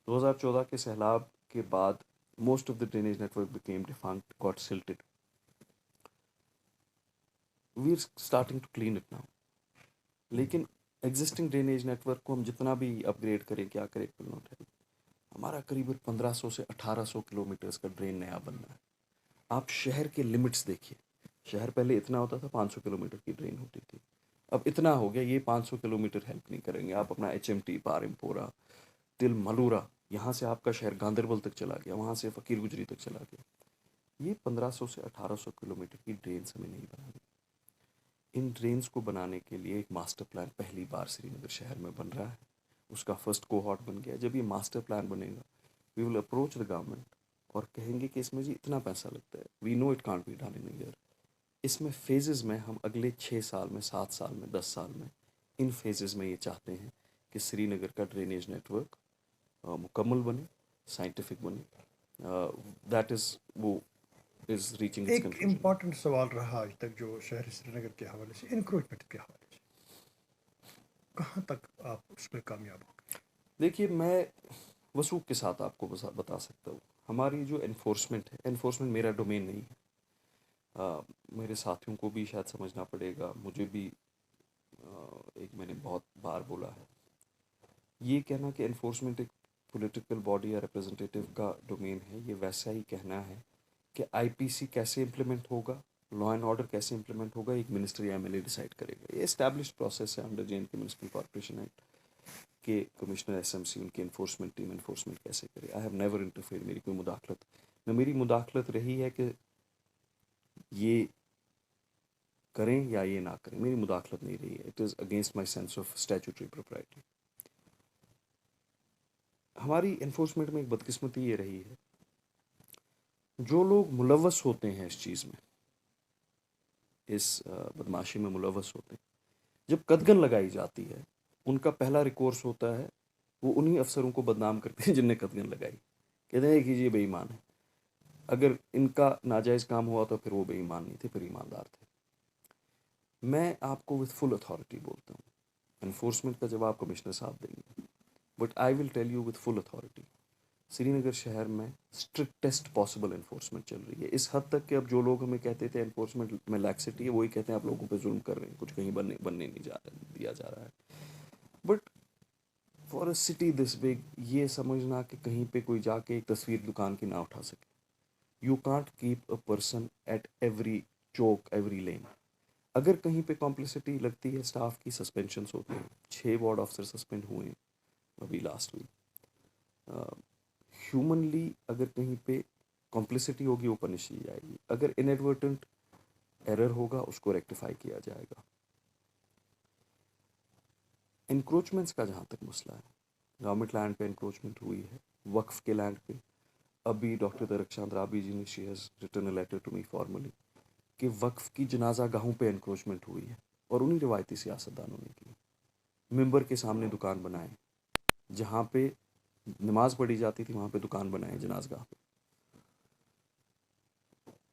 2014 के सैलाब के बाद most of the drainage network became defunct, got silted. We are starting to clean it now. लेकिन एग्जिस्टिंग ड्रेनेज नेटवर्क को हम जितना भी अपग्रेड करें, क्या करें, विल नॉट हेल्प। हमारा करीबन 1500 से 1800 किलोमीटर्स का ड्रेन नया बन रहा है। आप शहर के लिमिट्स देखिए। शहर पहले इतना होता था, 500 किलोमीटर की ड्रेन होती थी, अब इतना हो गया। ये 500 किलोमीटर हेल्प नहीं करेंगे। आप अपना HMT, पारिमपोरा, तिल मलूरा, यहाँ से आपका शहर गांधरबल तक चला गया, वहाँ से फ़कीर गुजरी तक चला गया। ये 1500 से 1800 किलोमीटर की ड्रेन्स हमें नहीं बनानी। इन ड्रेन्स को बनाने के लिए एक मास्टर प्लान पहली बार श्रीनगर शहर में बन रहा है। उसका फर्स्ट कोहॉर्ट बन गया। जब ये मास्टर प्लान बनेगा, we will approach the government और कहेंगे कि इसमें जी इतना पैसा लगता है, we know it can't be done in year. इसमें फेजेस में हम अगले 6 साल में, 7 साल में, 10 साल में, इन फेजेस में ये चाहते हैं कि श्रीनगर का ड्रेनेज नेटवर्क मुकम्मल बने, साइंटिफिक बने। दैट इज़ वो इज़ रीचिंग इट्स एक कंक्लूजन। इम्पॉर्टेंट सवाल रहा आज तक जो शहर श्रीनगर के हवाले से, इनक्रोचमेंट के हवाले से, कहाँ तक आप उस पर कामयाब हो गए? देखिए, मैं वसूख के साथ आपको बता सकता हूँ। हमारी जो एनफोर्समेंट है, एनफोर्समेंट मेरा डोमेन नहीं है। मेरे साथियों को भी शायद समझना पड़ेगा, मुझे भी एक मैंने बहुत बार बोला है, ये कहना कि एनफोर्समेंट एक पॉलिटिकल बॉडी या रिप्रेजेंटेटिव का डोमेन है, ये वैसा ही कहना है कि IPC कैसे इम्प्लीमेंट होगा, लॉ एंड ऑर्डर कैसे इम्प्लीमेंट होगा, एक मिनिस्टर या MLA डिसाइड करेगा। ये एस्टैब्लिश्ड प्रोसेस है under JNK municipal corporation act के कमिश्नर SMC, उनकी इन्फोर्समेंट टीम इन्फोर्समेंट कैसे करे। आई हैव नेवर इंटरफेयर, मेरी कोई मुदाखलत न, मेरी मुदाखलत रही है कि ये करें या ये ना करें, मेरी मुदाखलत नहीं रही है। It is against my sense of statutory propriety. हमारी इन्फोर्समेंट में एक बदकिस्मती ये रही है, जो लोग मुलव्वस होते हैं इस चीज़ में, इस बदमाशी में मुलव्वस होते हैं, जब कदगन लगाई जाती है, उनका पहला रिकोर्स होता है, वो उन्हीं अफसरों को बदनाम करते हैं जिनने कदगन लगाई। कहते हैं कि ये बेईमान है। अगर इनका नाजायज़ काम हुआ तो फिर वो बेईमान नहीं थे, फिर ईमानदार थे। मैं आपको विथ फुल अथॉरिटी बोलता हूँ, इन्फोर्समेंट का जवाब कमिश्नर साहब देंगे, but I will tell you with full authority, Srinagar शहर में स्ट्रिक्टेस्ट पॉसिबल इन्फोर्समेंट चल रही है। इस हद तक कि अब जो लोग हमें कहते थे इन्फोर्समेंट में लैक्सिटी है, वही कहते हैं आप लोगों पे जुल्म कर रहे हैं, कुछ कहीं बनने नहीं दिया जा रहा है। But for a city this big, ये समझना कि कहीं पे कोई जाके एक तस्वीर दुकान की ना उठा सके, you can't keep a person at every chowk, every lane. अगर कहीं पे कॉम्प्लिसिटी लगती है स्टाफ की, सस्पेंशंस होते हैं। 6 वार्ड ऑफिसर सस्पेंड हुए हैं अभी लास्ट वीक। ह्यूमनली अगर कहीं पे कॉम्प्लिसिटी होगी वो पनिश की जाएगी, अगर इनएडवर्टेंट एरर होगा उसको रेक्टिफाई किया जाएगा। इंक्रोचमेंट्स का जहाँ तक मसला है, गवर्नमेंट लैंड पे इंक्रोचमेंट हुई है, वक्फ के लैंड पे। अभी डॉक्टर दरकशांद राबी जी ने, she has written a letter to me formally, कि वक्फ की जनाजा गाहों पे इंक्रोचमेंट हुई है और उन्हीं रिवायती सियासतदानों ने की। मिंबर के सामने दुकान बनाए, जहाँ पे नमाज पढ़ी जाती थी वहाँ पे दुकान बनाए जनाजगाह पे।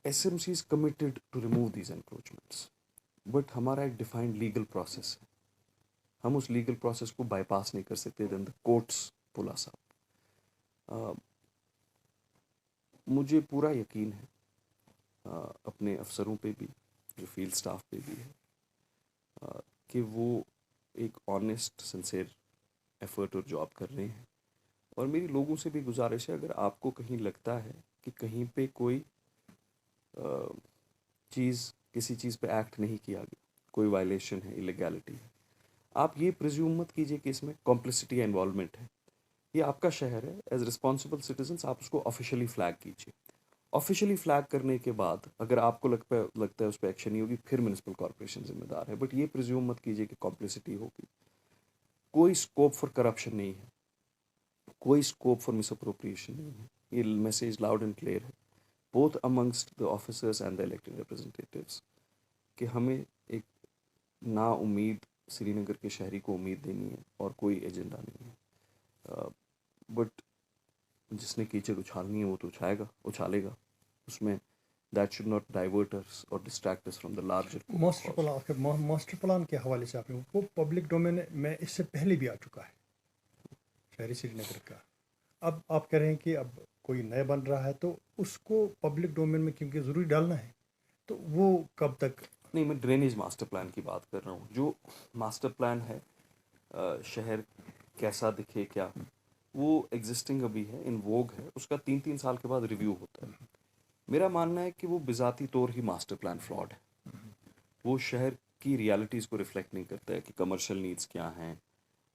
SMC is committed to remove these encroachments, but हमारा एक डिफाइंड लीगल प्रोसेस है, हम उस लीगल प्रोसेस को बाईपास नहीं कर सकते। Then the courts pull us up. मुझे पूरा यकीन है अपने अफसरों पे भी, जो फील्ड स्टाफ पे भी है, कि वो एक ऑनेस्ट सिंसियर एफर्ट और जॉब कर रहे हैं। और मेरी लोगों से भी गुजारिश है, अगर आपको कहीं लगता है कि कहीं पे कोई चीज़, किसी चीज़ पे एक्ट नहीं किया गया, कोई वायलेशन है, इलीगैलिटी है, आप ये प्रिज्यूम मत कीजिए कि इसमें कॉम्प्लिसिटी या इन्वॉल्वमेंट है। ये आपका शहर है, एज रिस्पॉन्सिबल सिटीजन्स आप उसको ऑफिशियली फ्लैग कीजिए। ऑफिशियली फ्लैग करने के बाद अगर आपको लगता है उस पर एक्शन नहीं होगी, फिर म्यूनसिपल कॉर्पोरेशन जिम्मेदार है। बट ये प्रिज्यूम मत कीजिए कि कॉम्प्लिसिटी होगी। कोई स्कोप फॉर करप्शन नहीं है, कोई स्कोप फॉर मिसअप्रोप्रिएशन नहीं है। ये मैसेज लाउड एंड क्लियर है, both amongst the officers and the elected representatives, कि हमें एक ना उम्मीद श्रीनगर के शहरी को उम्मीद देनी है और कोई एजेंडा नहीं है। बट जिसने कीचड़ उछालनी है वो तो उछालेगा उसमें। दैट शुड नॉट डाइवर्ट अस और distract us from the larger master cause. Plan, master plan के हवाले से आपने, वो पब्लिक डोमेन में इससे पहले भी आ चुका है शहरी श्रीनगर का। अब आप कह रहे हैं कि अब कोई नया बन रहा है तो उसको पब्लिक डोमेन में क्योंकि ज़रूरी डालना है, तो वो कब तक? नहीं, मैं ड्रेनेज मास्टर प्लान की बात कर रहा हूँ। जो मास्टर प्लान है शहर कैसा दिखे क्या, वो एग्जिस्टिंग अभी है, इन वोग है, उसका 3-3 साल के बाद रिव्यू होता है। मेरा मानना है कि वो बिजाती तौर ही मास्टर प्लान फ्लॉड है। वो शहर की रियलिटीज़ को रिफ्लेक्ट नहीं करता है कि कमर्शियल नीड्स क्या हैं,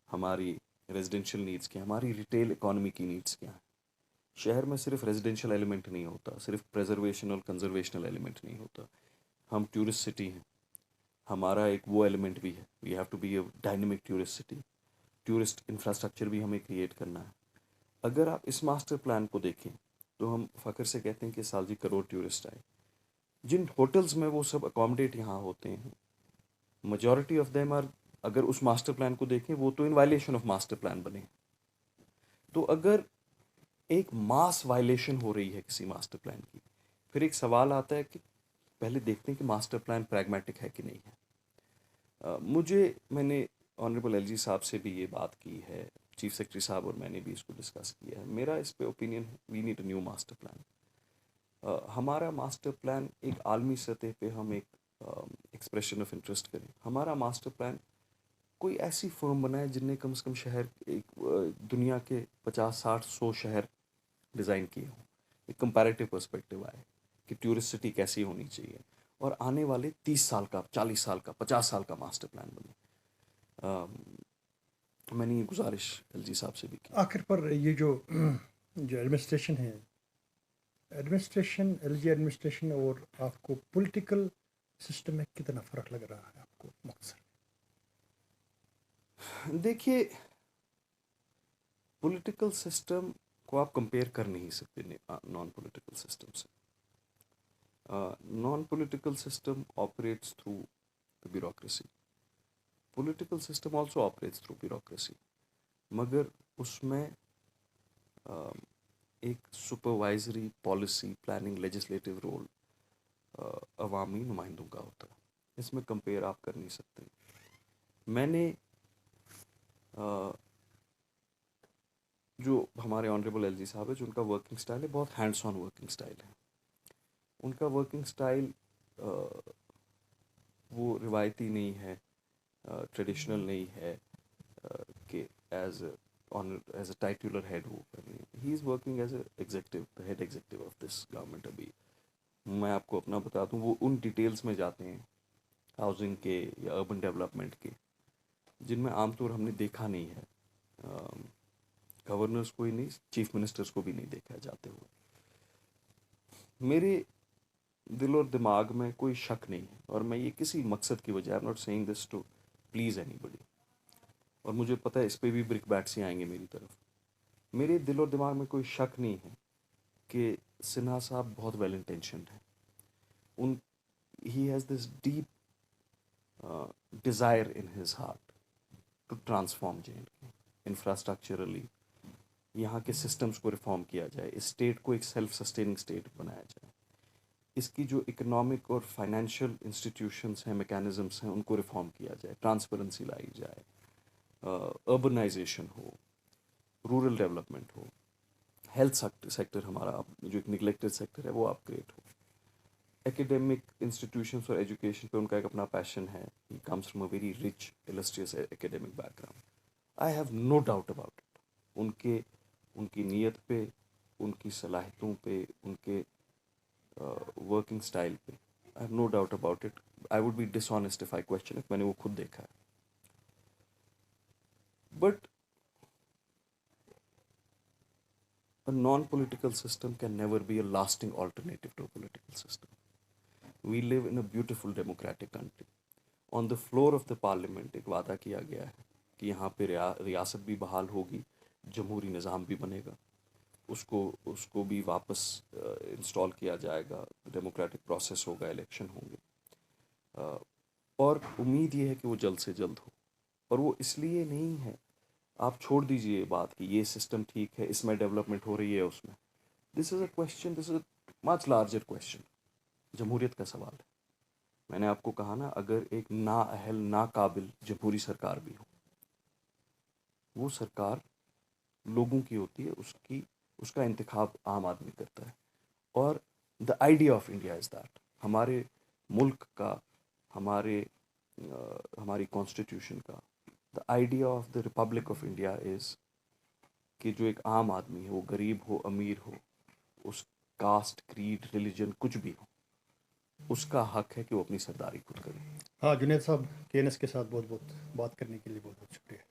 हमारी रेजिडेंशियल नीड्स क्या हैं, हमारी रिटेल इकोनॉमी की नीड्स क्या हैं। शहर में सिर्फ रेजिडेंशियल एलिमेंट नहीं होता, सिर्फ प्रेजर्वेशन और कंजर्वेशनल एलिमेंट नहीं होता। हम टूरिस्ट सिटी हैं, हमारा एक वो एलिमेंट भी है, we have to be a dynamic tourist city. Tourist infrastructure भी हमें क्रिएट करना है। अगर आप इस मास्टर प्लान को देखें तो हम फ़ख्र से कहते हैं कि साल जी करोड़ टूरिस्ट आए। जिन होटल्स में वो सब अकोमोडेट यहाँ होते हैं, मेजॉरिटी ऑफ देम आर, अगर उस मास्टर प्लान को देखें वो तो in violation of master plan बने। तो अगर एक मास वायलेशन हो रही है किसी मास्टर प्लान की, फिर एक सवाल आता है कि पहले देखते हैं कि मास्टर प्लान प्रैग्मेटिक है कि नहीं है। मैंने ऑनरेबल एलजी साहब से भी ये बात की है, चीफ सेक्रेटरी साहब और मैंने भी इसको डिस्कस किया है। मेरा इस पे ओपिनियन है, we need a new master plan. हमारा मास्टर प्लान एक आलमी सतह पे हम एक एक्सप्रेशन ऑफ इंटरेस्ट करें। हमारा मास्टर प्लान कोई ऐसी फर्म बनाए जिनने कम से कम शहर एक दुनिया के 50-60-100 शहर डिज़ाइन किए हों। एक कंपैरेटिव पर्सपेक्टिव आए कि टूरिस्ट सिटी कैसी होनी चाहिए, और आने वाले 30 साल का, 40 साल का, 50 साल का मास्टर प्लान बने। मैंने ये गुजारिश एलजी साहब से भी की। आखिर पर ये जो जो एडमिनिस्ट्रेशन है, एडमिनिस्ट्रेशन, एलजी एडमिनिस्ट्रेशन और आपको पॉलिटिकल सिस्टम में कितना फ़र्क लग रहा है आपको मुख्तसर? देखिए, पॉलिटिकल सिस्टम को आप कंपेयर कर नहीं सकते नॉन पॉलिटिकल सिस्टम से। Non political system operates through the bureaucracy, political system also operates through bureaucracy, मगर उसमें एक supervisory, policy, planning, legislative role अवामी नुमाइंदों का होता है। इसमें कंपेयर आप कर नहीं सकते। मैंने जो हमारे ऑनरेबल एलजी साहब है, जो उनका वर्किंग स्टाइल है, बहुत हैंड्स ऑन वर्किंग स्टाइल है। उनका वर्किंग स्टाइल वो रिवायती नहीं है, ट्रेडिशनल नहीं है कि as as a titular head हो। He is working as a executive, the head executive of this government. अभी मैं आपको अपना बता दूं, वो उन डिटेल्स में जाते हैं हाउसिंग के या अर्बन डेवलपमेंट के, जिनमें आमतौर हमने देखा नहीं है। गवर्नर्स को ही नहीं, चीफ मिनिस्टर्स को भी नहीं देखा जाते हुए। मेरे दिल और दिमाग में कोई शक नहीं है, और मैं ये किसी मकसद की वजह, I am not saying this to please anybody, और मुझे पता है इस पे भी ब्रिक बैट्स ही आएंगे मेरी तरफ। मेरे दिल और दिमाग में कोई शक नहीं है कि सिन्हा साहब बहुत वेल इंटेंशनड हैं। उन he has this deep desire in his heart to transform JNK infrastructurally. यहाँ के सिस्टम्स को रिफॉर्म किया जाए, इस स्टेट को एक सेल्फ सस्टेनिंग स्टेट बनाया जाए, इसकी जो इकोनॉमिक और फाइनेंशियल इंस्टीट्यूशंस हैं, मैकेनिज़म्स हैं, उनको रिफॉर्म किया जाए, ट्रांसपेरेंसी लाई जाए, अर्बनाइजेशन हो, रूरल डेवलपमेंट हो, हेल्थ सेक्टर हमारा जो एक निगलेक्टेड सेक्टर है वो अपग्रेड हो, एकेडमिक इंस्टीट्यूशंस और एजुकेशन पे उनका एक अपना पैशन है। He comes from a very rich illustrious academic background. I have no doubt about it. उनकी नीयत पे, उनकी सलाहियतों पे, उनके वर्किंग स्टाइल पे I have no doubt about it. I would be dishonest if I question it. मैंने वो खुद देखा है। But a non-political system can never be a lasting alternative to a political system. We live in a beautiful democratic country. On the floor of the parliament एक वादा किया गया है कि यहाँ पे रियासत भी बहाल होगी, जमहूरी निज़ाम भी बनेगा, उसको भी वापस इंस्टॉल किया जाएगा, डेमोक्रेटिक प्रोसेस होगा, इलेक्शन होंगे, और उम्मीद ये है कि वो जल्द से जल्द हो। और वो इसलिए नहीं है आप छोड़ दीजिए बात कि ये सिस्टम ठीक है, इसमें डेवलपमेंट हो रही है, उसमें। This is a question, this is a much larger question. जमहूरियत का सवाल है। मैंने आपको कहा ना, अगर एक नाअहल नाकाबिल जमहूरी सरकार भी हो, वो सरकार लोगों की होती है, उसका इंतखाब आम आदमी करता है। और the idea of India is that, हमारे मुल्क का, हमारे हमारी कॉन्स्टिट्यूशन का, the idea of the Republic of India is कि जो एक आम आदमी है, वो गरीब हो अमीर हो, उस कास्ट क्रीड रिलीजन कुछ भी हो, उसका हक है कि वो अपनी सरदारी खुद करे। हाँ जुनेद साहब, केएनएस के साथ बहुत बहुत बात करने के लिए बहुत बहुत शुक्रिया।